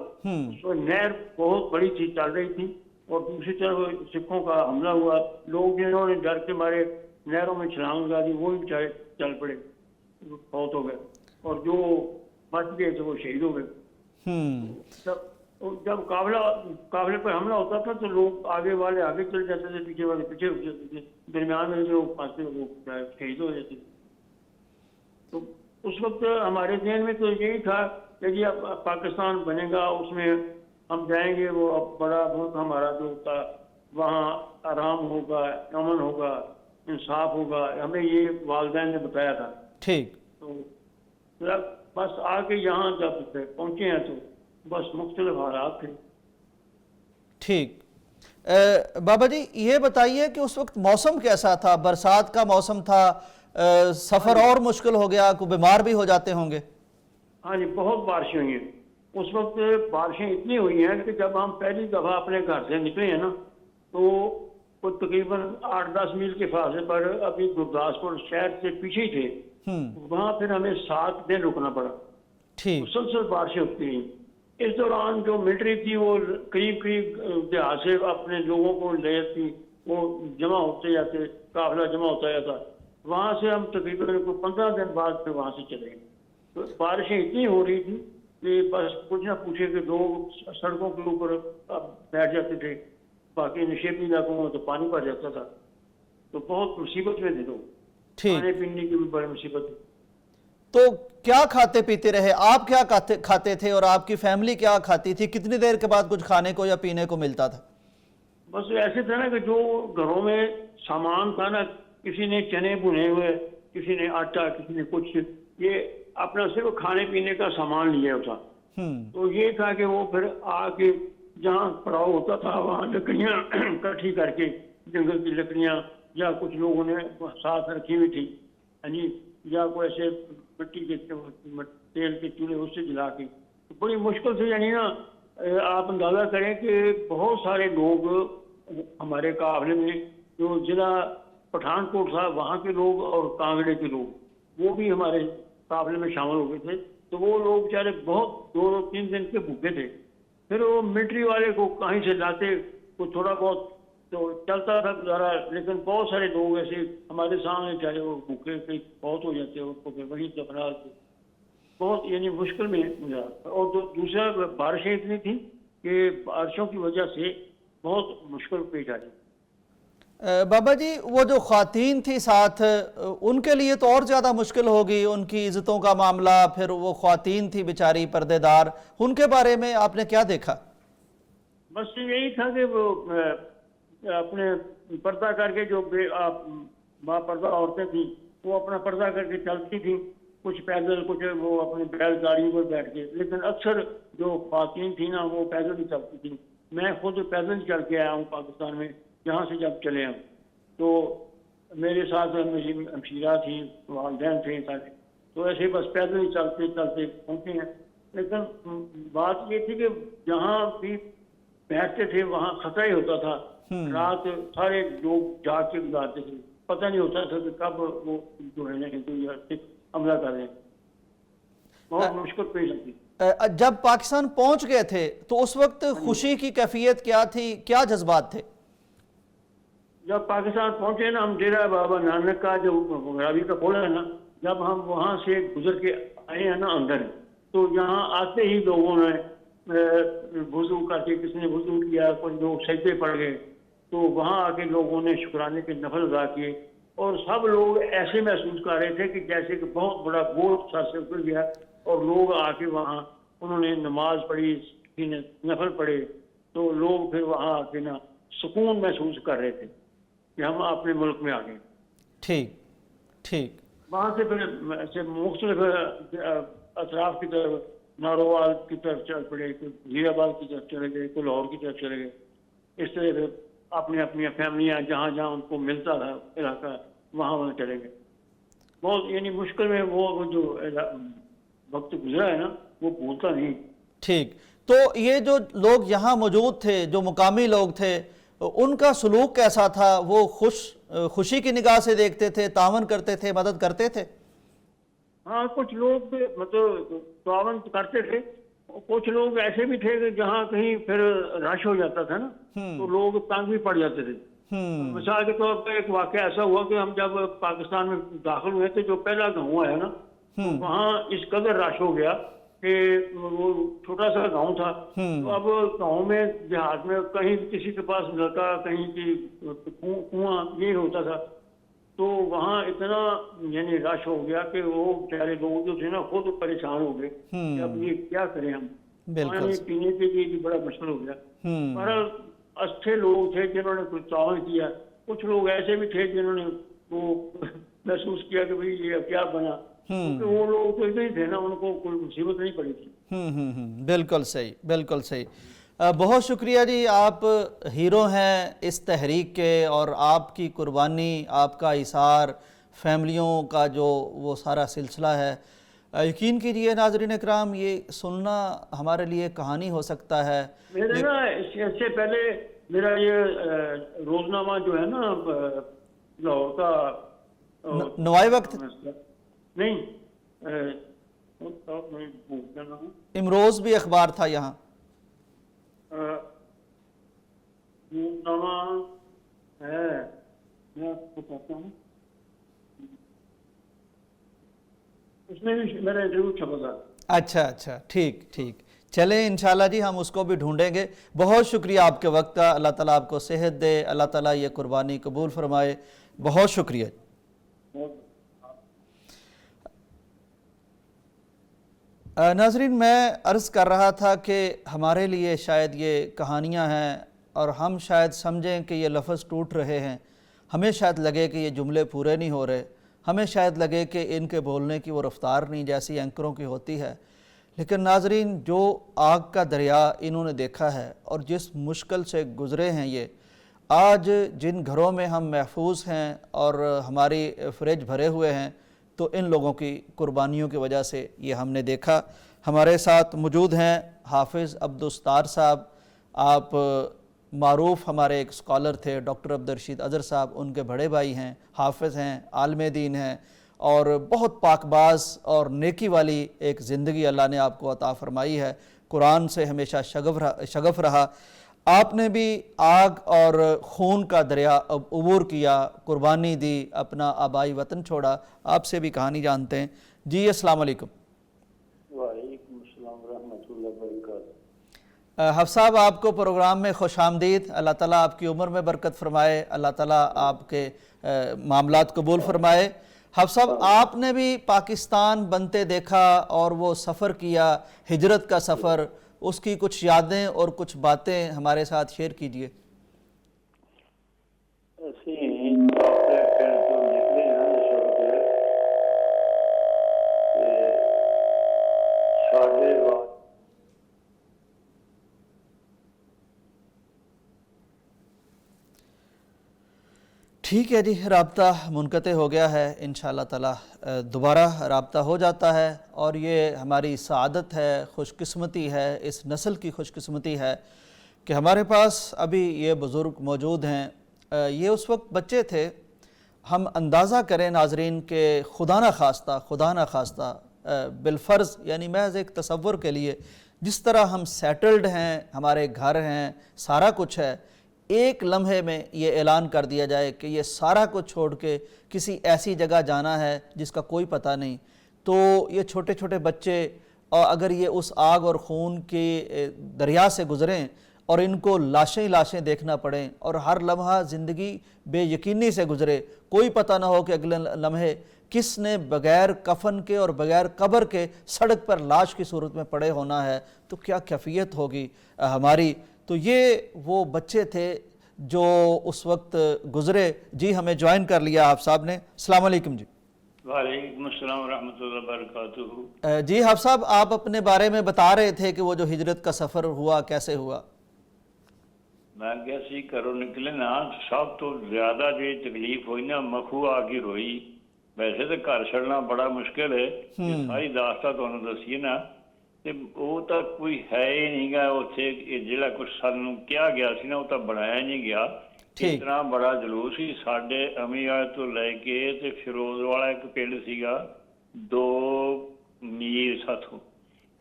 تو نہر بہت بڑی تھی, چل رہی تھی, اور دوسری طرف سکھوں کا حملہ ہوا. لوگ جنہوں نے ڈر کے مارے نہروں میں چھلانگ لگا دی, وہ بھی بیچارے چل پڑے, فوت ہو گئے. اور جو بچ گئے تھے وہ شہید ہو گئے. جب قافلے پر حملہ ہوتا تھا تو لوگ آگے والے آگے چل جاتے تھے, پیچھے والے پیچھے ہو جاتے تھے, درمیان میں جو پھنسے وہ شہید ہو جاتے تھے. تو اس وقت ہمارے ذہن میں تو یہی تھا کہ جی اب پاکستان بنے گا, اس میں ہم جائیں گے, وہ اب بڑا ملک ہمارا جو ہوتا, وہاں آرام ہوگا, امن ہوگا, انصاف ہوگا. ہمیں یہ والدین نے بتایا تھا. ٹھیک. تو بس آ کے یہاں جب پہنچے ہیں تو بس مختلف حالات تھے. ٹھیک. بابا جی یہ بتائیے کہ اس وقت موسم کیسا تھا؟ برسات کا موسم تھا, سفر اور مشکل ہو گیا, کوئی بیمار بھی ہو جاتے ہوں گے؟ ہاں جی, بہت بارشیں ہوئی ہیں. اس وقت بارشیں اتنی ہوئی ہیں کہ جب ہم پہلی دفعہ اپنے گھر سے نکلے ہیں نا, تو وہ تقریباً 8-10 میل کے فاصلے پر ابھی گرداسپور شہر سے پیچھے ہی تھے. وہاں پھر ہمیں 7 دن رکنا پڑا. مسلسل بارشیں ہوتی رہیں. اس دوران جو ملٹری تھی وہ قریب دیہات سے اپنے لوگوں کو لے جاتی, وہ جمع ہوتے جاتے, قافلہ جمع ہوتا جاتا. وہاں سے ہم تقریباً 15 دن بعد پھر وہاں سے چلے گئے. تو بارشیں اتنی ہو رہی تھی کہ بس کچھ نہ پوچھے کہ لوگ سڑکوں کے اوپر بیٹھ جاتے تھے. باقی نشیبی علاقوں میں تو پانی بھر جاتا تھا. تو بہت مصیبت میں تھے لوگ, کھانے پینے کی بھی بڑی مصیبت تھی. تو کیا کھاتے پیتے رہے آپ؟ کیا کھاتے تھے اور آپ کی فیملی کیا کھاتی تھی؟ کتنی دیر کے بعد کچھ کھانے کو یا پینے کو ملتا تھا؟ بس ایسے تھا نا کہ جو گھروں میں سامان تھا نا, کسی نے چنے بھنے ہوئے, کسی نے آٹا, کسی نے کچھ, یہ اپنا صرف کھانے پینے کا سامان لیا تھا. تو یہ تھا کہ وہ پھر آ کے جہاں پڑاؤ ہوتا تھا وہاں لکڑیاں اکٹھی کر کے, جنگل کی لکڑیاں یا کچھ لوگوں نے ساتھ رکھی ہوئی تھی, یا کوئی ایسے مٹی کے تیل کے چولہے اس سے جلا کے, بڑی مشکل سے, یعنی نا آپ اندازہ کریں کہ بہت سارے لوگ ہمارے قافلے میں, جو ضلع پٹھان کوٹ تھا وہاں کے لوگ اور کانگڑے کے لوگ, وہ بھی ہمارے قافلے میں شامل ہو گئے تھے. تو وہ لوگ بیچارے بہت 2-3 دن کے بھوکے تھے. پھر وہ ملٹری والے کو کہیں سے لاتے, وہ تھوڑا بہت تو چلتا تھا گزارا. لیکن بہت سارے لوگ ایسے ہمارے سامنے چاہے وہ بھوکے کہیں بہت ہو جاتے, اس کو پھر وہیں دفنا کے, بہت یعنی مشکل میں گزارا. اور جو دوسرا بارشیں اتنی تھیں کہ بارشوں کی وجہ سے بہت مشکل پیش آ رہی. بابا جی وہ جو خواتین تھی ساتھ, ان کے لیے تو اور زیادہ مشکل ہوگی, ان کی عزتوں کا معاملہ. پھر وہ خواتین تھی بیچاری پردے دار, ان کے بارے میں آپ نے کیا دیکھا؟ بس یہی تھا کہ وہ اپنے پردہ کر کے, جو با پردہ عورتیں تھیں وہ اپنا پردہ کر کے چلتی تھیں, کچھ پیدل, کچھ وہ اپنی بیل گاڑیوں پر بیٹھ کے. لیکن اکثر جو خواتین تھیں نا وہ پیدل ہی چلتی تھیں. میں خود پیدل چل کے آیا ہوں پاکستان میں, یہاں سے جب چلے ہم, تو میرے ساتھ میری ہمشیرہ تھیں, والدین تھے سارے, تو ایسے بس پیدل ہی چلتے چلتے پہنچے ہیں. لیکن بات یہ تھی کہ جہاں بھی بیٹھتے تھے وہاں خطرہ ہی ہوتا تھا. رات سارے لوگ جاگ کے گزارتے تھے, پتہ نہیں ہوتا تھا کہ کب وہ جو ہے نا ہندو یا سکھ حملہ کر رہے ہیں. بہت مشکل پیش آتی. جب پاکستان پہنچ گئے تھے تو اس وقت خوشی کی کیفیت کیا تھی, کیا جذبات تھے؟ جب پاکستان پہنچے نا, ہم ڈیرہ بابا نانک کا جو راوی کا کھولا ہے نا, جب ہم وہاں سے گزر کے آئے ہیں نا اندر, تو یہاں آتے ہی لوگوں نے وضو کر کے, کس نے وضو کیا, کچھ لوگ سجدے پڑ گئے, تو وہاں آ کے لوگوں نے شکرانے کے نفل ادا کیے, اور سب لوگ ایسے محسوس کر رہے تھے کہ جیسے کہ بہت بڑا بوجھ سر سے اتر گیا, اور لوگ آ کے وہاں انہوں نے نماز پڑھی, نفل پڑھے, تو لوگ پھر وہاں آ کے نا سکون محسوس کر رہے تھے کہ ہم اپنے ملک میں آ گئے. ٹھیک ٹھیک. وہاں سے پھر مختلف اطراف کی طرف, ناروال کی طرف چل پڑے, کوئی وزیر آباد کی طرف چلے گئے, کوئی لاہور کی طرف چلے گئے. اس طرح پھر اپنی اپنی فیملیاں جہاں جہاں ان کو ملتا تھا علاقہ, وہاں چلے گئے. بہت یعنی مشکل میں وہ جو وقت گزرا ہے نا, وہ بھولتا نہیں. ٹھیک. تو یہ جو لوگ یہاں موجود تھے, جو مقامی لوگ تھے, ان کا سلوک کیسا تھا؟ وہ خوشی کی نگاہ سے دیکھتے تھے, تعاون کرتے تھے, مدد کرتے تھے؟ ہاں, کچھ لوگ مطلب تعاون کرتے تھے, کچھ لوگ ایسے بھی تھے کہ جہاں کہیں پھر رش ہو جاتا تھا نا, تو لوگ تنگ بھی پڑ جاتے تھے. مثال کے طور پر ایک واقعہ ایسا ہوا کہ ہم جب پاکستان میں داخل ہوئے تھے, جو پہلا گاؤں ہے نا, وہاں اس قدر رش ہو گیا کہ وہ چھوٹا سا گاؤں تھا, تو اب گاؤں میں دیہات میں کہیں کسی کے پاس لڑکا, کہیں کی کنواں, یہ ہوتا تھا. تو وہاں اتنا یعنی رش ہو گیا کہ وہ بیچارے لوگ جو تھے نا خود پریشان ہو گئے کہ اب یہ کیا کریں ہم, پانی پینے کے لیے بھی بڑا مشکل ہو گیا. پر اچھے لوگ تھے جنہوں نے کچھ تعاون کیا, کچھ لوگ ایسے بھی تھے جنہوں نے وہ محسوس کیا کہ بھئی یہ کیا بنا, کیونکہ وہ لوگ تو اتنے ہی تھے نا, ان کو کوئی مصیبت نہیں پڑی تھی. بالکل صحیح, بالکل صحیح. بہت شکریہ جی, آپ ہیرو ہیں اس تحریک کے, اور آپ کی قربانی, آپ کا ایثار, فیملیوں کا جو وہ سارا سلسلہ ہے, یقین کیجئے ناظرین اکرام, یہ سننا ہمارے لیے کہانی ہو سکتا ہے. میرے نا اس سے پہلے میرا یہ روزنامہ جو ہے نا لاہور کا نوائی وقت نہیں, امروز بھی اخبار تھا یہاں, روزنامہ ہے, میں آپ کو کہتا ہوں, اس میں بھی میرا انٹرویو چھپا تھا. اچھا اچھا, ٹھیک ٹھیک. چلیں انشاءاللہ جی, ہم اس کو بھی ڈھونڈیں گے. بہت شکریہ آپ کے وقت کا, اللہ تعالیٰ آپ کو صحت دے, اللہ تعالیٰ یہ قربانی قبول فرمائے. بہت شکریہ. ناظرین, میں عرض کر رہا تھا کہ ہمارے لیے شاید یہ کہانیاں ہیں, اور ہم شاید سمجھیں کہ یہ لفظ ٹوٹ رہے ہیں, ہمیں شاید لگے کہ یہ جملے پورے نہیں ہو رہے, ہمیں شاید لگے کہ ان کے بولنے کی وہ رفتار نہیں جیسی اینکروں کی ہوتی ہے. لیکن ناظرین, جو آگ کا دریا انہوں نے دیکھا ہے اور جس مشکل سے گزرے ہیں, یہ آج جن گھروں میں ہم محفوظ ہیں اور ہماری فریج بھرے ہوئے ہیں, تو ان لوگوں کی قربانیوں کی وجہ سے یہ ہم نے دیکھا. ہمارے ساتھ موجود ہیں حافظ عبدالستار صاحب, آپ معروف ہمارے ایک اسکالر تھے, ڈاکٹر عبدالرشید اظہر صاحب ان کے بڑے بھائی ہیں, حافظ ہیں, عالم دین ہیں, اور بہت پاک باز اور نیکی والی ایک زندگی اللہ نے آپ کو عطا فرمائی ہے. قرآن سے ہمیشہ شغف رہا. آپ نے بھی آگ اور خون کا دریا عبور کیا, قربانی دی, اپنا آبائی وطن چھوڑا. آپ سے بھی کہانی جانتے ہیں. جی السلام علیکم. وعلیکم السلام ورحمۃ اللہ وبرکاتہ. حفظ صاحب, آپ کو پروگرام میں خوش آمدید. اللہ تعالیٰ آپ کی عمر میں برکت فرمائے, اللہ تعالیٰ آپ کے معاملات قبول فرمائے. حفظ صاحب, آپ نے بھی پاکستان بنتے دیکھا اور وہ سفر کیا, ہجرت کا سفر, اس کی کچھ یادیں اور کچھ باتیں ہمارے ساتھ شیئر کیجئے. ٹھیک ہے جی, رابطہ منقطع ہو گیا ہے, انشاءاللہ تعالی دوبارہ رابطہ ہو جاتا ہے, اور یہ ہماری سعادت ہے, خوش قسمتی ہے, اس نسل کی خوش قسمتی ہے कि हमारे पास अभी ये बुज़ुर्ग मौजूद हैं, ये उस वक्त बच्चे थे। हम अंदाज़ा करें नाजरीन के खुदा न खास्ता बिलफ़र्ज़ यानी महज एक तसव्वुर के लिए, जिस तरह हम सेटल्ड हैं, हमारे घर हैं, सारा कुछ है, एक लम्हे में ये ऐलान कर दिया जाए कि ये सारा कुछ छोड़ के किसी ऐसी जगह जाना है जिसका कोई पता नहीं, तो ये छोटे छोटे बच्चे और अगर ये उस आग और खून के दरिया से गुज़रें और इनको लाशें ही लाशें देखना पड़ें और हर लम्हा ज़िंदगी बेयकीनी से गुज़रे, कोई पता ना हो कि अगले लम्हे किसने बग़ैर कफन के और बग़ैर कब्र के सड़क पर लाश की सूरत में पड़े होना है, तो क्या कैफियत होगी हमारी। तो ये वो बच्चे थे जो उस वक्त गुज़रे। जी, हमें ज्वाइन कर लिया आप साहब ने। अस्सलाम वालेकुम जी। वालेकुम अस्सलाम रहमतुल्लाहि व बरकातुहू। जी हाफ़ साहब, आप अपने बारे में बता रहे थे कि वो जो हिजरत का सफ़र हुआ कैसे हुआ। मैं क्या सी घरों निकले ना, सब तो ज्यादा जी तकलीफ हुई ना मखू आके रोई। वैसे तो घर छड़ना बड़ा मुश्किल है, ये सारी दास्तां तुहानूं दसी ना, ते वो तो कोई है ही नहीं गा उत्थे। जिहड़ा कुछ सानूं किया गया सी ना वो तो बनाया नहीं गया। इतना बड़ा जलूस ही साडे अमीवाल तो लैके ते फिरोज वाला एक पिंड सीगा 2 मील साथों,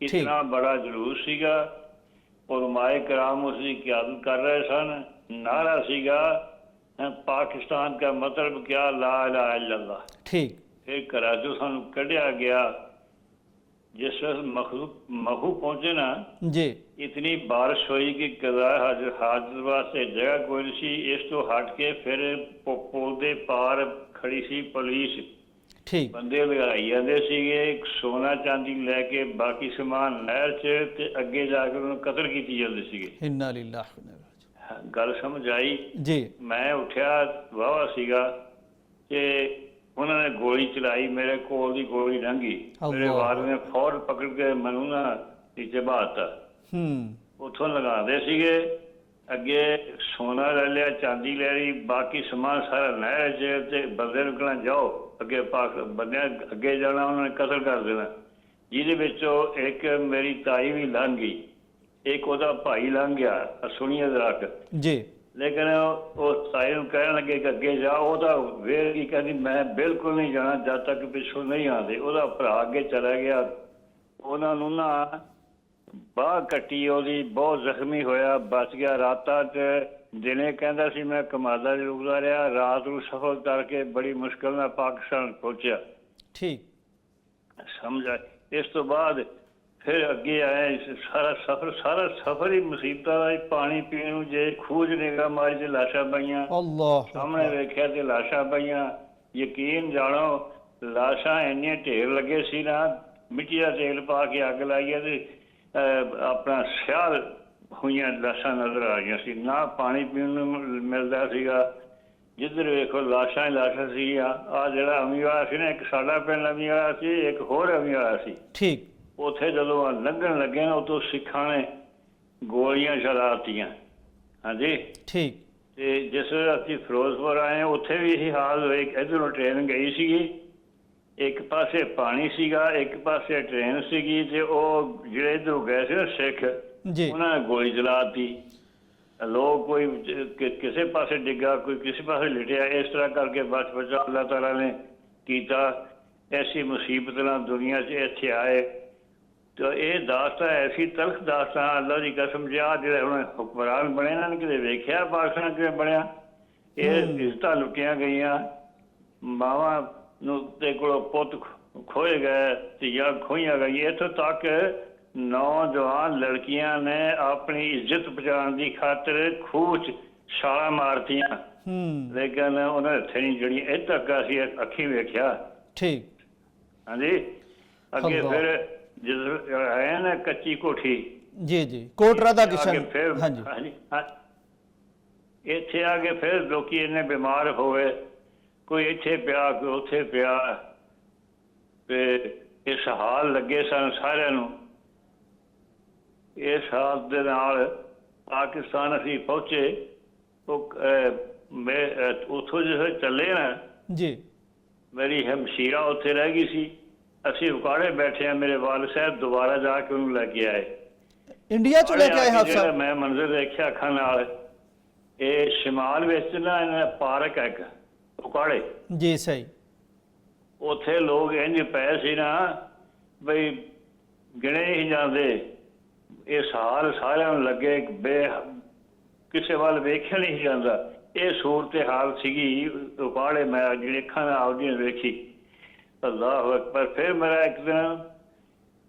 इतना बड़ा जलूस सीगा और उलमाए कराम उसकी क़यादत कर रहे सन। नारा सीगा पाकिस्तान का मतलब क्या, ला इलाहा इल्लल्लाह। ठीक। फिर कराचों सानू कढ़िया गया। जिस वक्त महू पहुंचे ना जी, इतनी बारिश हुई कि कदा हाजर वास्ते जगह कोई नहीं सी। इस तो हट के फिर पुल दे पार खड़ी सी पुलिस, ठीक। बंदे लगाई जाते सीगे, सोना चांदी लैके बाकी समान नहर च ते अगे जाके उन्होंने कतल की जाते सीगे। इन्ना लिल्लाहि व इन्ना इलैहि गल समझ आई जी। मैं उठ्या वाहवा सीगा कि उन्होंने गोली चलाई, मेरे कोल दी गोली लंघी, मेरे वार ने फौर पकड़ के मैनू ना नीचे बहाता। उथों लगाते सीगे, अगे सोना ले लिया, चांदी ले ली, बाकी समान सारा नहर च, बंदे निकलना जाओ अगे पाक बंदे अगे जाना, उन्होंने कतल कर देना। जिहदे विचों एक मेरी ताई भी लंघ गई, एक ओदा भाई लंघ गया सुनिया दरक जी। लेकिन वो ताई नूं कहण लगे कि अगे जा, ओदा वेर की कहती मैं बिल्कुल नहीं जाना जब तक पिछों नहीं आते। ओदा भरा अगे चला गया, उन्होंने ना बाह कट्टी, ओदी बहुत जख्मी होया, बच गया। रातां च दिने कहंदा सी मैं कमादा रुकदा रहा, रात नूं सफर करके बड़ी मुश्किल नाल पाकिस्तान पहुंचा। ठीक। समझ आए। इस तो बाद फिर अगे आए, सारा सफर ही मुसीबत का। पानी पीने नूं जे खूज निगाह मारी ते लाशां पईयां, सामने वेख्या ते लाशां पईयां। यकीन जानो लाशां इन्ने ढेर लगे सी ना, मिट्टी का तेल पा के अग लाइए ते अपना स्याल हुईयां लाशां नजर आ रही सी। ना पानी पीने नूं मिलदा सीगा, जिधर वेखो लाशां ही लाशां सी। आ जिहड़ा अमीवाला सी ना, एक साडा पिंड अमीवाला सी, एक होर अमीवाला सी। ठीक। उत्थे जदों लंघण लगे ना उतों सिखां ने गोलियां चलातियां। हाँ जी, ठीक। ते जिस असीं फिरोजपुर आए उत्थे भी यही हाल होए। इधरों ट्रेन गई सीगी, एक पासे पानी सीगा, एक पासे ट्रेन सीगी, ते ओह जिहड़े इधरों गए सी ना सिख, उन्होंने गोली चलाती। लोग कोई किसी पासे डिग्गा, कोई किसी पासे लिटिया, इस तरह करके बच बचा अल्लाह ताला ने कीता। ऐसी मुसीबत ना दुनिया च इत्थे आए। तो ये दास्तां ऐसी तलख दास्तां, अल्लाह की कसम जा जिहड़े हुण हुक्मरान बने ना, किते वेख्या पाकिस्तान किवें बनया। ये इज्जतां लुटियां गईयां, मावां नूं दे कोलों पुत्त खोए गए, धीआं खोईयां गईयां। इत्थों तक नौजवान लड़कियां ने अपनी इज्जत बचाने की खातर खूह च छालां मारतियां, लेकिन उन्हें हत्थे नहीं जड़ियां। इत्थे तक असीं अखीं वेख्या। ठीक। हाँ जी। अगे फिर जिस आए ना कच्ची कोठी, जी जी, कोटरा दा किशन। फिर हाँ जी, हाँ जी, हाँ इत्थे आके फिर लोकी इन्ने बीमार होए, कोई इत्थे पिया, कोई उत्थे पिया, ते इस हाल लगे सन सारिਆਂ ਨੂੰ। इस हाल दे नाल पाकिस्तान असीं पहुंचे। मैं उथों जिस चले ना जी, मेरी हमशीरा उत्थे रह गई सी। असीं उकाड़े बैठे हैं, मेरे वाल साहब दोबारा जाके उन्होंने लैके आए। ਇੰਡੀਆ ਚ ਲੈ ਕੇ ਆਏ ਹਾਫ ਜਿਹੜਾ ਸਾਹਿਬ? ਮੈਂ ਮੰਜ਼ਰ ਦੇਖਿਆ ਅੱਖਾਂ ਨਾਲ, ਇਹ ਸ਼ਿਮਾਲ ਵਿੱਚ ਨਾ ਇਹਨਾਂ ਦਾ ਪਾਰਕ ਹੈ ਇੱਕ ਉਕਾੜੇ, ਜੀ ਸਹੀ। ਉੱਥੇ ਲੋਕ ਇੰਝ ਪਏ ਸੀ ਨਾ ਬਈ ਗਿਣੇ ਹੀ ਜਾਂਦੇ। ਇਹ ਸਾਲ ਸਾਰਿਆਂ ਨੂੰ ਲੱਗੇ ਕਿਸੇ ਵੱਲ ਵੇਖਿਆ ਨਹੀਂ ਜਾਂਦਾ। ਇਹ ਸੂਰਤ ਹਾਲ ਸੀਗੀ ਉਕਾੜੇ, ਮੈਂ ਜਿਹੜੀ ਅੱਖਾਂ ਨਾਲ ਆਪਦੀਆਂ ਵੇਖੀ। ਅੱਲਾਹੁ ਅਕਬਰ। ਫਿਰ ਮੇਰਾ ਇੱਕ ਦਿਨ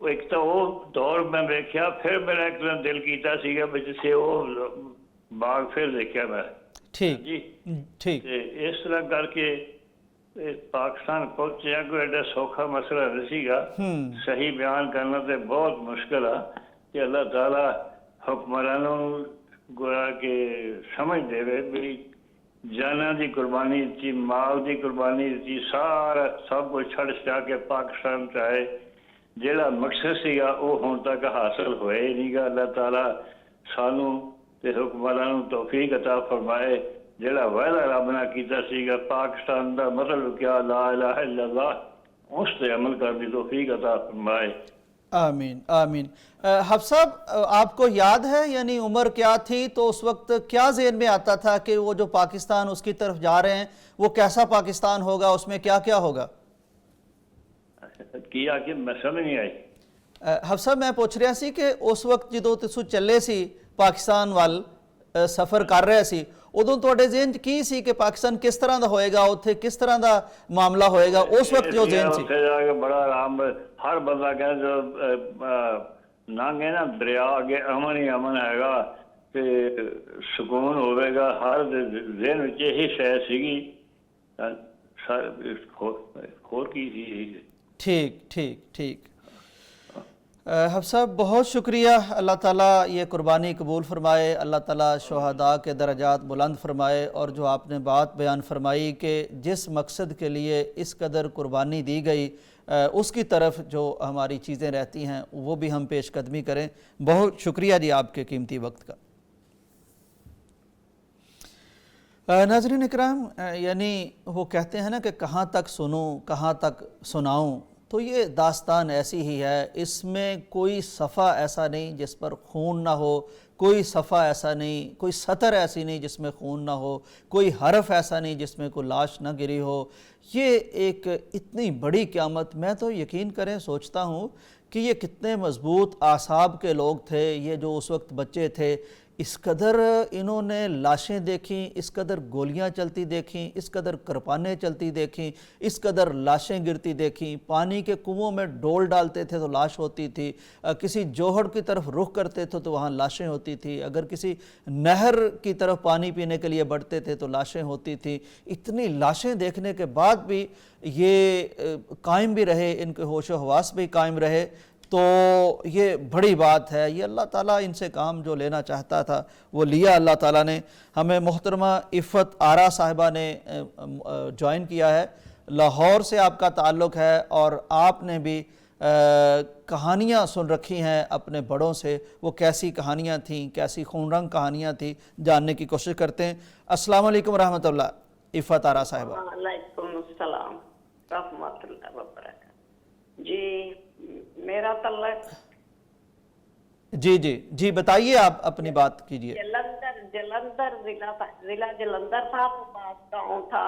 ਇੱਕ ਤਾਂ ਉਹ ਦੌਰ ਮੈਂ ਵੇਖਿਆ, ਫਿਰ ਮੇਰਾ ਇੱਕ ਦਿਨ ਦਿਲ ਕੀਤਾ ਸੀਗਾ ਵੀ ਜਿਸੇ ਉਹ ਬਾਗ ਫਿਰ ਦੇਖਿਆ ਮੈਂ। ਠੀਕ ਜੀ ਠੀਕ। ਤੇ ਇਸ ਤਰ੍ਹਾਂ ਕਰਕੇ ਇਹ ਪਾਕਿਸਤਾਨ ਪਹੁੰਚਿਆ ਕੋਈ ਐਡਾ ਸੌਖਾ ਮਸਲਾ ਨਹੀਂ ਸੀਗਾ। ਸਹੀ ਬਿਆਨ ਕਰਨਾ ਤੇ ਬਹੁਤ ਮੁਸ਼ਕਿਲ ਆ ਕਿ ਅੱਲਾਹ ਤਾਲਾ ਹੁਕਮਰਾਨਾਂ ਨੂੰ ਗੋਇਆ ਕਿ ਸਮਝ ਦੇਵੇ ਵੀ ਜਾਨਾਂ ਦੀ ਕੁਰਬਾਨੀ ਦਿੱਤੀ, ਮਾਲ ਦੀ ਕੁਰਬਾਨੀ ਦਿੱਤੀ, ਸਾਰਾ ਸਭ ਕੁਝ ਛੱਡ ਛਡਾ ਕੇ ਪਾਕਿਸਤਾਨ 'ਚ ਆਏ। ਜਿਹੜਾ ਮਕਸਦ ਸੀਗਾ ਉਹ ਹੁਣ ਤੱਕ ਹਾਸਲ ਹੋਇਆ ਹੀ ਨਹੀਂਗਾ। ਅੱਲਾਹ ਤਾਲਾ ਸਾਨੂੰ ਤੇ ਹੁਕਮਰਾਨਾਂ ਨੂੰ ਤੌਫੀਕ ਅਤਾ ਫਰਮਾਏ। ਜਿਹੜਾ ਵਾਅਦਾ ਰੱਬ ਨਾਲ ਕੀਤਾ ਸੀਗਾ ਪਾਕਿस्तान ਦਾ ਮਤਲਬ ਕਿਆ ला इलाहा इल्लल्लाह, उस पे अमल करने की तौफीक अता फरमाए। आमीन आमीन। हफ्स साहब, आपको याद है यानी उम्र क्या थी तो उस वक्त क्या ज़हन में आता था कि वो जो पाकिस्तान उसकी तरफ जा रहे हैं वो कैसा पाकिस्तान होगा, उसमें क्या क्या होगा? किया कि मैं समझ नहीं आई। हफ्स साहब, मैं पूछ रहा सी कि उस वक्त जो तुसीं ਚੱਲੇ ਸੀ ਪਾਕਿਸਤਾਨ ਵੱਲ ਸਫ਼ਰ ਕਰ ਰਹੇ ਸੀ, ਉਦੋਂ ਤੁਹਾਡੇ ਜ਼ਿਹਨ 'ਚ ਕੀ ਸੀ ਕਿ ਪਾਕਿਸਤਾਨ ਕਿਸ ਤਰ੍ਹਾਂ ਦਾ ਹੋਏਗਾ, ਉੱਥੇ ਕਿਸ ਤਰ੍ਹਾਂ ਦਾ ਮਾਮਲਾ ਹੋਏਗਾ ਉਸ ਵਕਤ ਜੋ ਜ਼ਿਹਨ ਸੀ? ਉੱਥੇ ਜਾ ਕੇ ਬੜਾ ਆਰਾਮ, ਹਰ ਬੰਦਾ ਕਹਿੰਦਾ ਲੰਘੇ ਨਾ ਦਰਿਆ ਅੱਗੇ ਅਮਨ ਹੀ ਅਮਨ ਹੈਗਾ ਤੇ ਸਕੂਨ ਹੋਵੇਗਾ। ਹਰ ਜ਼ਿਹਨ ਵਿੱਚ ਇਹੀ ਸ਼ੈ ਸੀਗੀ। ਹੋਰ ਕੀ ਸੀ? ठीक ठीक ठीक। हफ्स साहब, बहुत शुक्रिया। अल्लाह ताला ये कुर्बानी कबूल फरमाए, अल्लाह ताला शुहदा के दर्जात बुलंद फरमाए। और जो आपने बात बयान फरमाई कि जिस मकसद के लिए इस कदर कुर्बानी दी गई उसकी तरफ जो हमारी चीज़ें रहती हैं वो भी हम पेश कदमी करें। बहुत शुक्रिया जी आपके कीमती वक्त का। नाज़रीन इकराम, यानी वो कहते हैं ना कि कहाँ तक सुनूं कहाँ तक सुनाऊं, तो ये दास्तान ऐसी ही है। इसमें कोई सफ़ा ऐसा नहीं जिस पर खून ना हो, कोई सफ़ा ऐसा नहीं, कोई सतर ऐसी नहीं जिसमें खून ना हो, कोई हरफ ऐसा नहीं जिसमें कोई लाश ना गिरी हो। ये एक इतनी बड़ी क़यामत, मैं तो यकीन करें सोचता हूँ कि ये कितने मज़बूत आसाब के लोग थे ये जो उस वक्त बच्चे थे। इस कदर इन्होंने लाशें देखी, इस कदर गोलियां चलती देखी, इस कदर कृपानें चलती देखी, इस कदर लाशें गिरती देखी। पानी के कुओं में डोल डालते थे तो लाश होती थी, किसी जोहड़ की तरफ रुख करते थे तो वहाँ लाशें होती थी, अगर किसी नहर की तरफ पानी पीने के लिए बढ़ते थे तो लाशें होती थी। इतनी लाशें देखने के बाद भी ये कायम भी रहे, इनके होश व हवास भी कायम रहे, तो ये बड़ी बात है। ये अल्लाह ताला इनसे काम जो लेना चाहता था वो लिया अल्लाह ताला ने। हमें मोहतरमा इफ़त आरा साहिबा ने ज्वाइन किया है, लाहौर से आपका ताल्लुक़ है और आपने भी कहानियाँ सुन रखी हैं अपने बड़ों से। वो कैसी कहानियाँ थीं, कैसी खूनरंग कहानियाँ थी, जानने की कोशिश करते हैं। अस्सलाम वालेकुम रहमतुल्लाह। इफ़त आरा साहिबा। वालेकुम अस्सलाम रहमतुल्लाह व बरकातहू। जी, मेरा तल्लक जी जी जी, बताइए, आप अपनी बात कीजिए। जलंधर जिला जलंधर था, तो पास गाँव था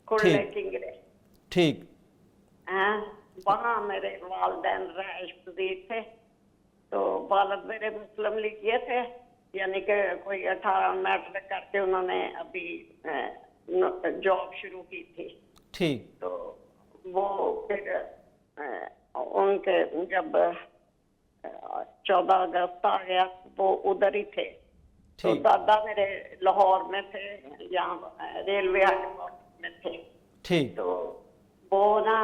खुले किंगरे। ठीक। वहाँ मेरे वालिदैन रहायश पज़ीर थे। तो वालिद मेरे मुस्लिम लीगिए थे, यानी कि कोई 18 मैट्रिक करके उन्होंने अभी जॉब शुरू की थी। ठीक। तो वो फिर उनके जब 14 अगस्त आ गया वो उधर ही थे। तो दादा मेरे लाहौर में थे, यहाँ रेलवे हेडक्वार्टर में थे। ठीक। तो वो ना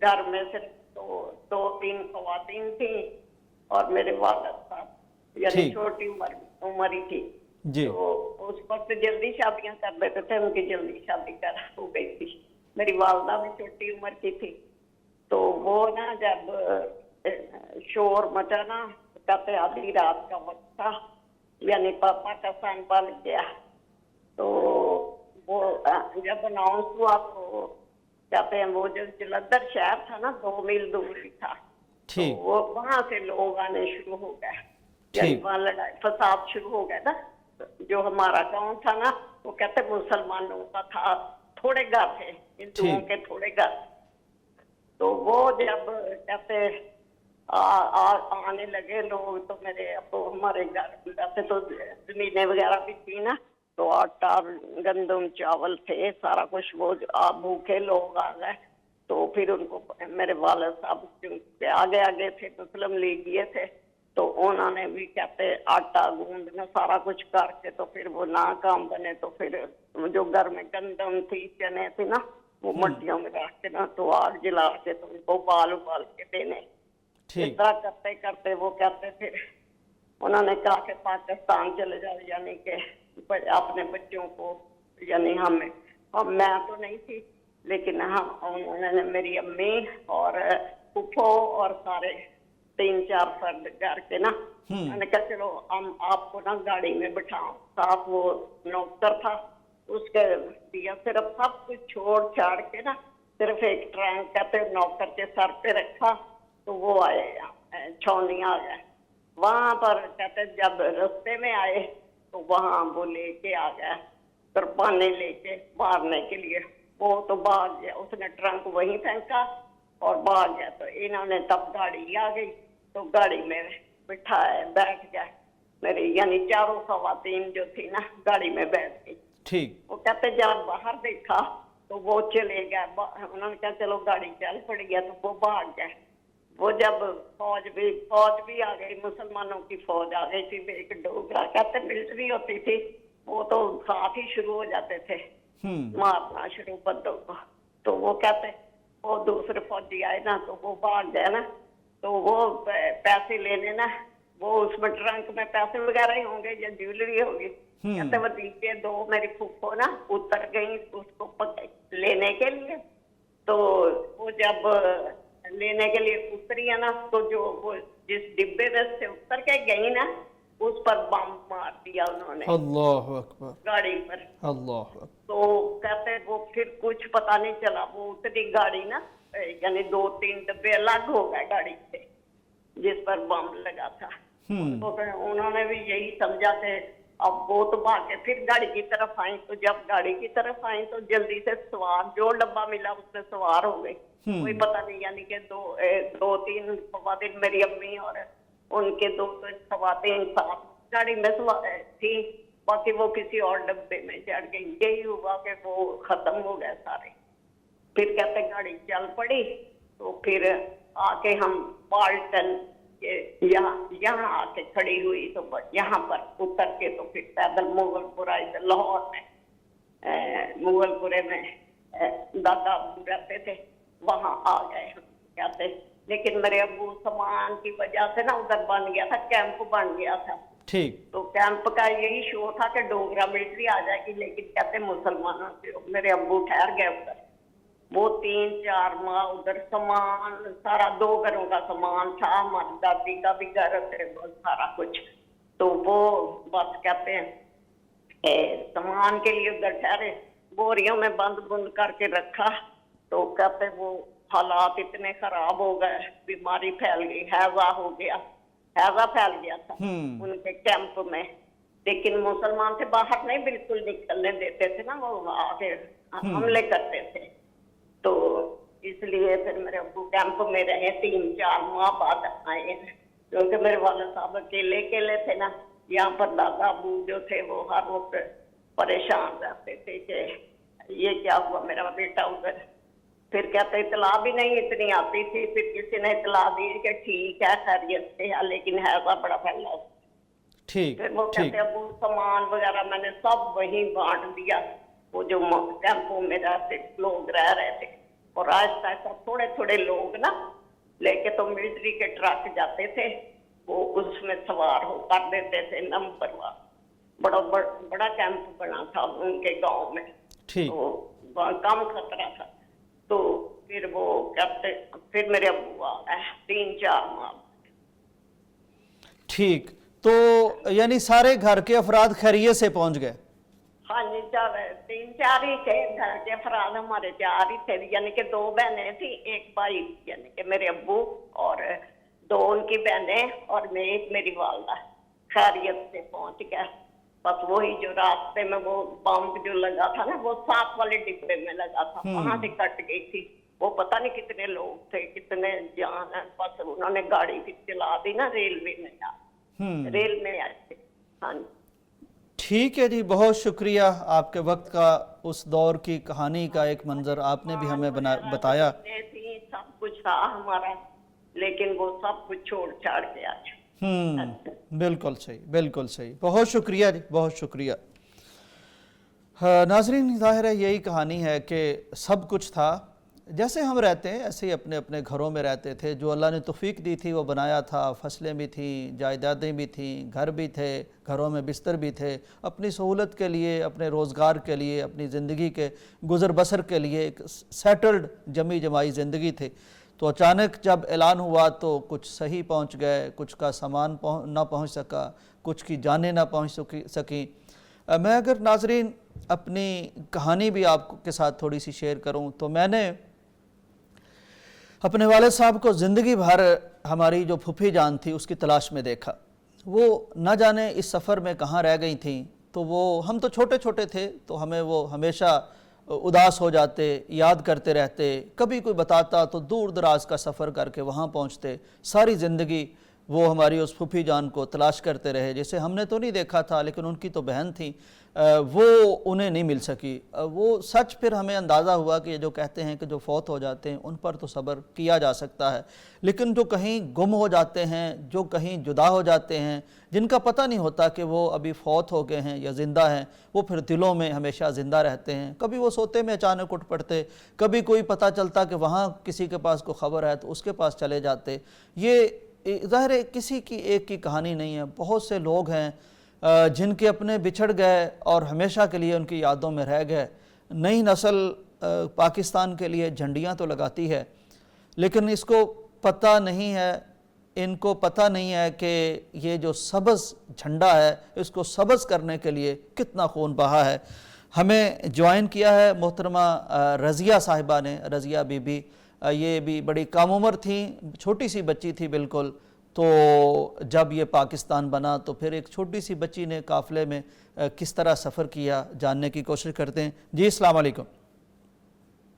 घर में सिर्फ दो तीन ख़वातीन थी और मेरे वालिद साहब, यानी छोटी उम्र ही थी जी। तो उस वक्त जल्दी शादियां कर देते थे, उनकी जल्दी शादी हो गई थी। मेरी वालदा भी छोटी उम्र की थी। तो वो ना जब शोर मचा ना, कहते आधी रात का वक्त था, यानी पापा का सांबल गया। तो वो जब अनाउंस हुआ तो कहते हैं वो जो जलंधर शहर था ना 2 मील दूर ही था, तो वो वहां से लोग आने शुरू हो गए। यानी वहाँ लड़ाई फसाद शुरू हो गया ना। जो हमारा गांव था ना, वो कहते मुसलमानों का था, थोड़े घर थे, हिंदुओं के थोड़े घर। तो वो जब कहते आने लगे लोग, तो मेरे अब हमारे घर वैसे तो जमीनें वगैरह भी थी ना, तो आटा गंदम चावल थे सारा कुछ, वो भूखे लोग आ गए। तो फिर उनको मेरे वालिद साहब आगे आगे थे, मुस्लिम लीगिए थे, तो उन्होंने भी कहते आटा गूंदना सारा कुछ करके, तो फिर वो नाकाम बने। तो फिर जो घर में गंदम थी, चने थे ना, वो मट्टियों में रख के ना, तो आग जला के तो उनको उबाल के देने। इस तरह करते करते वो कहते फिर उन्होंने कहा कि पाकिस्तान चले जाओ, यानी कि अपने बच्चों को, यानी हमें, मैं तो नहीं थी, लेकिन हम, उन्होंने मेरी अम्मी और फूफो और सारे 3-4 फर्द करके ना, मैंने कहा चलो हम आपको ना गाड़ी में बिठाओ। साथ वो नौकर था, उसके दिया सिर्फ सब कुछ छोड़ छाड़ के ना, सिर्फ एक ट्रंक कहते नौकर के सर पे रखा, तो वो आए छौनी आ गए। वहां पर कहते जब रास्ते में आए तो वहां वो लेके आ गया कृपाने लेके मारने के लिए। वो तो भाग गया, उसने ट्रंक वहीं फेंका और भाग गया। तो इन्होंने तब गाड़ी आ गई, तो गाड़ी में बिठाया, बैठ गया मेरी, यानी चारों खवातीन जो थी ना गाड़ी में बैठ गई। ठीक। वो कहते जब बाहर देखा तो वो चले गए, उन्होंने कहा चलो गाड़ी चल पड़ी है, तो वो भाग गए। वो जब फौज भी आ गई, मुसलमानों की फौज आ गई थी, एक डोगरा कहते मिलिट्री होती थी, वो तो साथ ही शुरू हो जाते थे मारना शुरू बंदों को। तो वो कहते वो दूसरे फौजी आए ना, तो वो भाग गए ना, तो वो पैसे लेने ना, वो उसमें ट्रंक में पैसे वगैरह ही होंगे या ज्वेलरी होगी। कहते वो नीचे 2 मेरी फूफो ना उतर गई उसको लेने के लिए। तो वो जब लेने के लिए उतरी है ना, तो जो वो जिस डिब्बे में से उतर के गई ना, उस पर बम मार दिया उन्होंने, अल्लाह अकबर, गाड़ी पर। अल्लाह अकबर। तो कहते वो फिर कुछ पता नहीं चला, वो उतरी गाड़ी ना, यानी 2-3 डब्बे अलग हो गए गाड़ी से जिस पर बम लगा था। तो फिर उन्होंने भी यही समझा कि अब वो तो भागे, फिर गाड़ी की तरफ आई। तो जब गाड़ी की तरफ आई तो जल्दी से सवार, जो डब्बा मिला उसमें सवार हो गई। कोई पता नहीं, यानी कि 2-3 खवातीन मेरी अम्मी और उनके 2 खवातीन साथ गाड़ी में सवार थी, बाकी वो किसी और डब्बे में चढ़ गई। यही हुआ कि वो खत्म हो गए सारे। फिर कहते गाड़ी चल पड़ी, तो फिर आके हम बाल्टन यहाँ आके खड़ी हुई, तो यहाँ पर उतर के तो फिर पैदल मुगलपुरा, इधर लाहौर में मुगलपुरे में दादा रहते थे, वहां आ गए हम कहते। लेकिन मेरे अब्बू सामान की वजह से ना उधर बन गया था, कैंप बन गया था। ठीक। तो कैंप का यही शो था कि डोगरा मिलिट्री आ जाएगी, लेकिन कहते मुसलमानों से मेरे अब्बू ठहर गए उधर। वो 3-4 माह उधर सामान सारा, 2 घरों का सामान था, हमारी दादी का भी घर थे, सारा कुछ। तो वो बस कहते हैं सामान के लिए उधर ठहरे, बोरियों में बंद करके रखा। तो कहते वो हालात इतने खराब हो गए, बीमारी फैल गई, हैजा हो गया, हैजा फैल गया था उनके कैंप में। लेकिन मुसलमान से बाहर नहीं बिल्कुल निकलने देते थे ना, वो आके हमले करते थे। तो इसलिए फिर मेरे अब्बू कैंप में रहे, 3-4 माह बाद आए, क्योंकि मेरे वाले साहब अकेले थे ना। यहाँ पर दादा अबू जो थे वो हर वक्त परेशान रहते थे कि ये क्या हुआ मेरा बेटा उधर। फिर कहते इतला भी नहीं इतनी आती थी, फिर किसी ने इतला दी कि ठीक है खैरियत से है, लेकिन हैजा बड़ा फैला। ठीक। फिर वो कहते अबू सामान वगैरह मैंने सब वहीं बांट दिया, वो जो कैंपों में रहते लोग रह रहे थे। और आहिस्ता आहिस्ता थोड़े लोग ना लेके तो मिलिट्री के ट्रक जाते थे, वो उसमें सवार हो कर देते थे नंबरवार। बड़ा कैंप बना था उनके गांव में। ठीक। तो कम खतरा था। तो फिर वो कहते, फिर मेरे अब्बू आ गए 3-4 माह। ठीक। तो यानी सारे घर के अफराद खैरियत से पहुंच गए? हाँ जी, 3-4 ही थे घर के अफराद, हमारे 4 ही थे, यानी कि 2 बहनें थी, 1 भाई, यानी कि मेरे अब्बू और 2 उनकी बहनें और मैं, एक मेरी वालदा। खैरियत से पहुंच गया। बस वही जो रास्ते में वो बम जो लगा था ना, वो 7 वाले डिब्बे में लगा था, वहां से कट गई थी। वो पता नहीं कितने लोग थे, कितने जान है, बस उन्होंने गाड़ी भी चला दी ना, रेलवे में आए थे। हाँ जी। ठीक है जी, बहुत शुक्रिया आपके वक्त का, उस दौर की कहानी का एक मंजर आपने भी हमें बताया। थी, सब कुछ था हमारा, लेकिन वो सब कुछ छोड़ छाड़ के आज। बिल्कुल सही, बिल्कुल सही, बहुत शुक्रिया जी, बहुत शुक्रिया। नाजरीन, ज़ाहिर है यही कहानी है कि सब कुछ था, जैसे हम रहते हैं ऐसे ही अपने अपने घरों में रहते थे। जो अल्लाह ने तौफीक दी थी वो बनाया था, फसलें भी थीं, जायदादें भी थीं, घर भी थे, घरों में बिस्तर भी थे, अपनी सहूलत के लिए, अपने रोज़गार के लिए, अपनी ज़िंदगी के गुज़र बसर के लिए एक सेटल्ड जमी जमाई ज़िंदगी थी। तो अचानक जब ऐलान हुआ तो कुछ सही पहुंच गए, कुछ का सामान ना पहुंच सका, कुछ की जानें ना पहुंच सकी। मैं अगर नाजरीन अपनी कहानी भी आपके साथ थोड़ी सी शेयर करूं तो मैंने अपने वालिद साहब को ज़िंदगी भर हमारी जो फूफी जान थी उसकी तलाश में देखा। वो न जाने इस सफ़र में कहाँ रह गई थी। तो वो, हम तो छोटे छोटे थे तो हमें वो हमेशा उदास हो जाते, याद करते रहते। कभी कोई बताता तो दूर दराज का सफ़र करके वहाँ पहुँचते। सारी ज़िंदगी वो हमारी उस फूफी जान को तलाश करते रहे, जिसे हमने तो नहीं देखा था लेकिन उनकी तो बहन थी, वो उन्हें नहीं मिल सकी। वो सच फिर हमें अंदाज़ा हुआ कि ये जो कहते हैं कि जो फौत हो जाते हैं उन पर तो सब्र किया जा सकता है, लेकिन जो कहीं गुम हो जाते हैं, जो कहीं जुदा हो जाते हैं, जिनका पता नहीं होता कि वो अभी फौत हो गए हैं या ज़िंदा हैं, वो फिर दिलों में हमेशा ज़िंदा रहते हैं। कभी वो सोते में अचानक उठ पड़ते, कभी कोई पता चलता कि वहाँ किसी के पास कोई ख़बर है तो उसके पास चले जाते। ये ज़ाहिर है किसी की एक की कहानी नहीं है, बहुत से लोग हैं जिनके अपने बिछड़ गए और हमेशा के लिए उनकी यादों में रह गए। नई नस्ल पाकिस्तान के लिए झंडियाँ तो लगाती है, लेकिन इसको पता नहीं है, इनको पता नहीं है कि ये जो सब्ज़ झंडा है इसको सब्ज़ करने के लिए कितना खून बहा है। हमें ज्वाइन किया है मोहतरमा रज़िया साहिबा ने, रज़िया बीबी। ये भी बड़ी कम उम्र थी, छोटी सी बच्ची थी बिल्कुल। तो जब ये पाकिस्तान बना तो फिर एक छोटी सी बच्ची ने काफ़िले में किस तरह सफ़र किया, जानने की कोशिश करते हैं। जी अस्सलाम वालेकुम।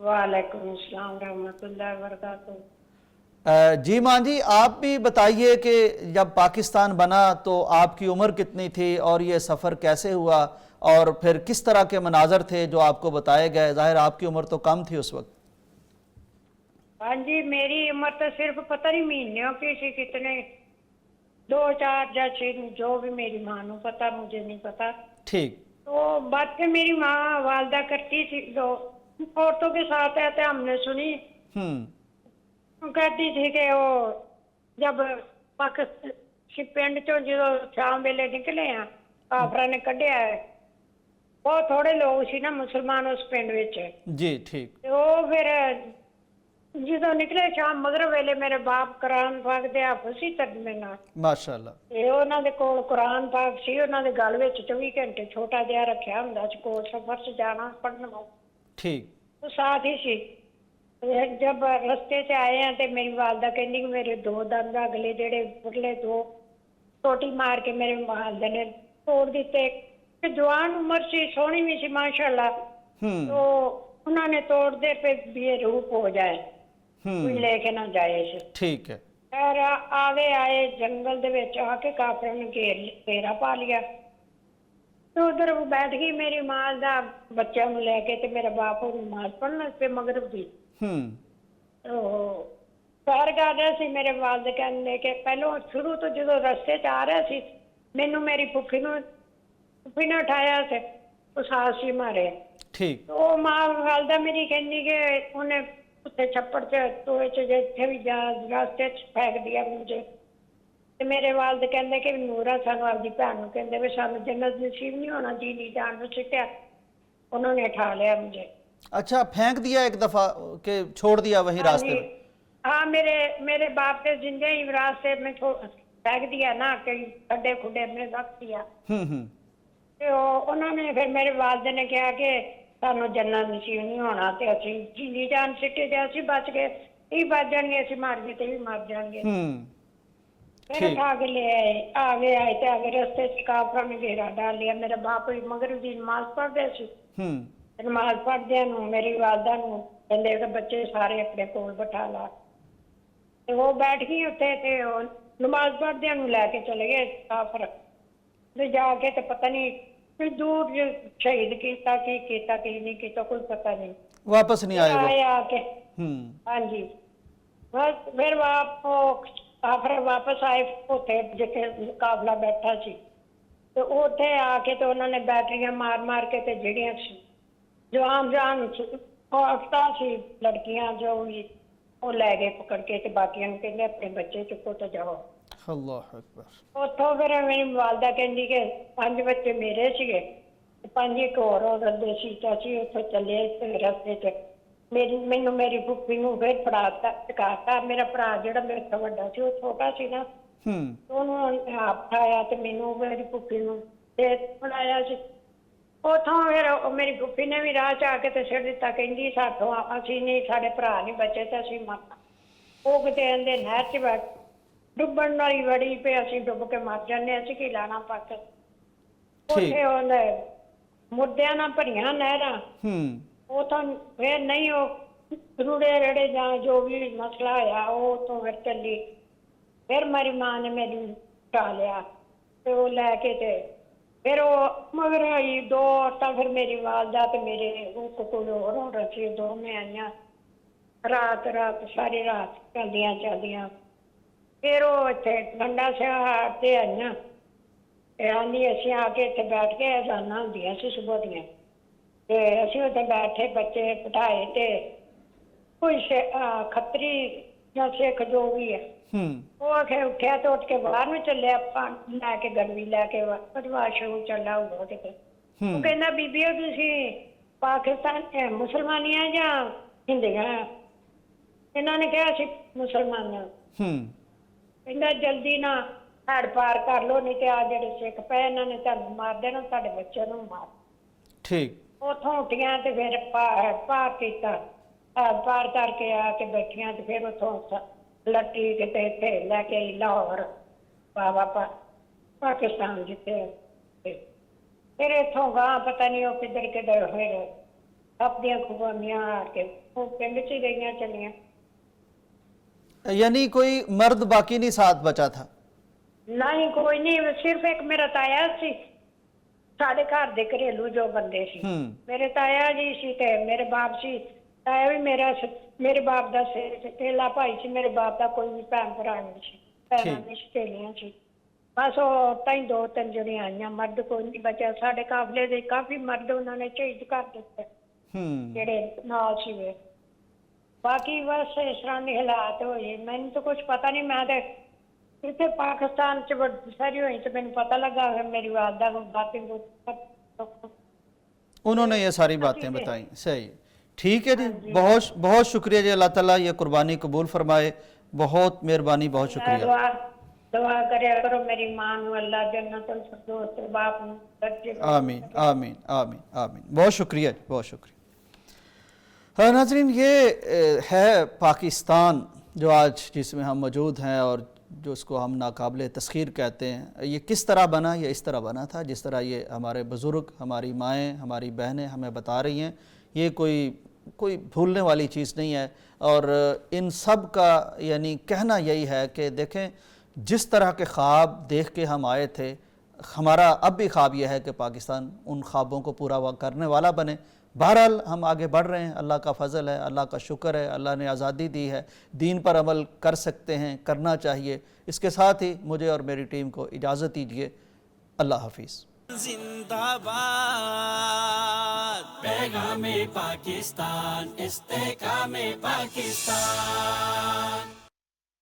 वालेकुम अस्सलाम रहमतुल्लाहि व बरकातहू। जी माँ जी, आप भी बताइए कि जब पाकिस्तान बना तो आपकी उम्र कितनी थी और ये सफ़र कैसे हुआ, और फिर किस तरह के मनाजर थे जो आपको बताए गए। ज़ाहिर आपकी उम्र तो कम थी उस वक्त। हाँ जी, मेरी उम्र तो सिर्फ पता नहीं महीनों की सी, कितने 2 4 या 6, जो भी मेरी माँ को पता, मुझे नहीं पता। ठीक। तो बातें मेरी माँ वालदा करती थी, जो औरतों के साथ रहते हमने सुनी। कहती थी कि वो जब पाकिस्तान पिंड चो जो शाम वेले निकले हैं, काफरा ने कढ़िया है, बहुत थोड़े लोग सी ना मुसलमान उस पिंड विच। जी ठीक। तो फिर ਜਦੋਂ ਨਿਕਲੇ ਸ਼ਾਮ ਮਗਰਬ ਵੇਲੇ ਮੇਰੇ ਬਾਪ ਕੁਰਾਨ ਪਾਕ ਦੇ ਹਾਫਿਜ਼ ਸੀ ਤਰਜਮੇ ਨਾਲ, ਮਾਸ਼ਾਅੱਲਾ। ਤੇ ਉਹਨਾਂ ਦੇ ਕੋਲ ਕੁਰਾਨ ਪਾਕ ਸੀ, ਉਹਨਾਂ ਦੇ ਗਲ ਵਿੱਚ 24 ਘੰਟੇ ਛੋਟਾ ਜਿਹਾ ਰੱਖਿਆ ਹੁੰਦਾ ਸੀ, ਕੋਲ ਸਫ਼ਰ 'ਚ ਜਾਣਾ ਪੜ੍ਹਨ ਵਾਸਤੇ। ਠੀਕ। तो साथ ही सी। जब रस्ते से आए हैं तो मेरी वालदा कहनी कि मेरे 2 दंद अगले जेड़े उरले 2 टोटी मार के मेरे वालदा ने तोड़ दिते। जवान उम्र से सोहनी भी सी माशाअल्लाह। तो उन्होंने तोड़ दे पे भी ये रूप हो जाए, कोई लेके ना जाए इसे। ठीक है। फिर आगे आए जंगल दे विच आके काफिर ने घेरा पा लिया। तो उधर वो बैठ गई मेरी मां दा बच्चा नु लेके, ते मेरा बाप नमाज पढ़ना पे मगरब दी। तो घर कर रहे सी, मेरे वालद कहने के पहलों शुरू तो जो रस्ते च आ रहे सी, मैनू मेरी फुफी ने उठाया थे, उस हासी मारे। ठीक। तो मां वालदा मेरी कहनी के उन्हें उत्ते छप्पड़ च टोए च जिथे भी जा रास्ते च फेंक दिया मुझे। ते मेरे वालद कहंदे कि नूरा सानू आपदी भैन नू कहंदे वे सानू जन्नत नसीब नहीं होना, जी नहीं जान नू छिट्या। उन्होंने उठा लिया मुझे। अच्छा, फेंक दिया एक दफा के छोड़ दिया वही रास्ते में? हाँ, मेरे बाप के जिंदे ही रास्ते में फेंक दिया ना, कई खड्डे खुड्डे में रख दिया। तो उन्होंने फिर मेरे वालद ने कहा कि सानू जन्नत नसीब नहीं होना, ते असीं जी जान छिट्टे ते असीं बच गए, ये बच जाएंगे, असीं मर गए ते भी मर जाएंगे। फिर ठीक। उठा के ले आए तो आगे रास्ते से काफरा ने घेरा डाल लिया। मेरा बाप भी मगरिब दी नमाज पढ़ते सी। नमाज पढ़दे नु मेरी वालदा नु कहंदे कि बच्चे सारे अपने कोल बिठा ला, ते वो बैठ गई उत्थे ते नमाज पढ़दे नु लेके चले गए काफर, ते जाके ते पता नहीं कि दूर शहीद किया की नहीं किया कोई पता नहीं। वापस नहीं आए वो? आए आके हाँ जी, बस फिर काफर वापस आए उत्थे जिथे काफला बैठा सी, तो उत्थे आके तो उन्होंने बैटरियां मार मार के ते ਜਿਹੜੀਆਂ जो आम जान औरतां सी लड़कियां जो भी वो लै गए पकड़ के, ते बाकियां नूं कहंदे अपने बच्चे चुको ते जाओ। अल्लाह अकबर। उत्थों फिर मेरी वालदा कहंदी कि 5 बच्चे मेरे सीगे ते 5 एक होर औरत दे सी, तो असीं उत्थों चले ते रस्ते च मैनू मेरी फुफी नूं फिर फड़ाता चकाता। मेरा भरा जिहड़ा मेरे तो वड्डा सी, वो छोटा सी ना, ਉਹਨੂੰ ਆਪ ਉਠਾਇਆ ਤੇ ਮੈਨੂੰ ਮੇਰੀ ਫੁੱਫੀ ਨੂੰ ਤੇ ਫੜਾਇਆ ਸੀ। ਉਥੋਂ ਫਿਰ ਮੇਰੀ ਫੁੱਫੀ ਨੇ ਵੀ ਰਾਹ ਚ ਆ ਕੇ ਤੇ ਸਿਰ ਦਿੱਤਾ, ਕਹਿੰਦੀ ਸਾਥੋਂ ਅਸੀਂ ਨਹੀਂ, ਸਾਡੇ ਭਰਾ ਨਹੀਂ ਬਚੇ ਤੇ ਅਸੀਂ ਮਰਨਾ। ਉਹ ਕਿਤੇ ਕਹਿੰਦੇ ਨਹਿਰ ਚ ਬੈਠ ਡੁੱਬਣ ਵਾਲੀ ਵੜੀ ਪਈ, ਅਸੀਂ ਡੁੱਬ ਕੇ ਮਰ ਜਾਂਦੇ, ਅਸੀਂ ਕੀ ਲਾਣਾ ਪੱਕ। ਉੱਥੇ ਉਹਨੇ ਮੁੱਦਿਆਂ ਨਾਲ ਭਰੀਆਂ ਨਹਿਰਾਂ, ਉਥੋਂ ਫਿਰ ਨਹੀਂ ਉਹ ਰੂੜੇ ਰੜੇ ਜਾਂ ਜੋ ਵੀ ਮਸਲਾ ਹੋਇਆ ਉਹ ਉਥੋਂ ਫਿਰ ਚੱਲੀ। फिर मेरी मां ने मेरी उठा लिया तो वो लैके ते फिर वो मगर आई 2 औरतां, फिर मेरी वालदा ते मेरे कोल होर सी, 2 में आईयां रात सारी रात चलदियां। फिर वो इत्थे गंडा सिहाड़ ते आईयां ते आंदी असीं आके इत्थे बैठ के अजानां हुंदियां सी सुबह दियां, ते असीं उत्थे बैठे बच्चे बिठाए ते कोई खत्तरी जां सिख जो भी है वो आखे उठिया तो उठ के बाहर में चलिया लैके गर्मी लैके वाशरूम चला हुआ किते। वो कहना बीबीओ तुसी पाकिस्तान मुसलमानियां या हिंदियां? इन्होंने कहा असी मुसलमान। कहना जल्दी ना हैड पार कर लो, नहीं तो आ जेडे सिख पे इन्होंने तुहानू मार देना, तुहाडे बच्चे नू मार। ठीक। उथों उठियां ते फिर पार किया, हैड पार करके आके बैठियां ते फिर उथों लट्टी किते इत्थे लैके लाहौर बाबा पाकिस्तान जिते। फिर इथों गां पता नहीं वो किधर किधर फिर अपनियां खुबानियां आके वो पिंड च गईयां चलियां। यानी कोई मर्द बाकी नहीं साथ बचा था? नहीं कोई नहीं, सिर्फ एक मेरा ताया सी, साढ़े घर दे घरेलू जो बंदे सी। मेरे ताया जी सी ते मेरे बाप सी। ताया भी मेरे बाप का सहेला भाई सी, मेरे बाप का कोई भी भैन भरा नहीं सी, भैन नहीं सहेलियां सी। बस वो औरतां ही 2-3 जणियां आईयां, मर्द कोई नहीं बचा। साढ़े काफले दे काफी मर्द उन्होंने शहीद कर दिते जेड़े नाल सी वे। बाकी बस इस तरह के हालात होए, मैनू तो कुछ पता नहीं। मैं तो इतने पाकिस्तान च बड़ी सारी हुई तो मैनू पता लगा, मेरी वालदा को बातें उन्होंने ये सारी बातें बताई। सही, ठीक है जी, बहुत बहुत शुक्रिया जी। अल्लाह ताला ये कुर्बानी कबूल फरमाए, बहुत मेहरबानी, बहुत शुक्रिया। दुआ करे करो मेरी मां नू अल्लाह जन्नतुल फिरदौस ते बाप नू दर्जे। आमीन आमीन आमीन आमीन। बहुत शुक्रिया जी, बहुत शुक्रिया। नाज़रीन, ये है पाकिस्तान जो आज जिसमें हम मौजूद हैं और जो उसको हम नाकाबिले तस्खीर कहते हैं। ये किस तरह बना? ये इस तरह बना था जिस तरह ये हमारे बुज़ुर्ग, हमारी माएँ, हमारी बहनें हमें बता रही हैं। ये कोई भूलने वाली चीज़ नहीं है। और इन सब का यानी कहना यही है कि देखें, जिस तरह के ख्वाब देख के हम आए थे, हमारा अब भी ख्वाब यह है कि पाकिस्तान उन ख्वाबों को पूरा करने वाला बने। बहरहाल हम आगे बढ़ रहे हैं, अल्लाह का फ़ज़ल है, अल्लाह का शुक्र है, अल्लाह ने आज़ादी दी है, दीन पर अमल कर सकते हैं, करना चाहिए। इसके साथ ही मुझे और मेरी टीम को इजाज़त दीजिए। अल्लाह हाफिज़। जिंदाबाद पैगामे पाकिस्तान, इस्तेकामे पाकिस्तान।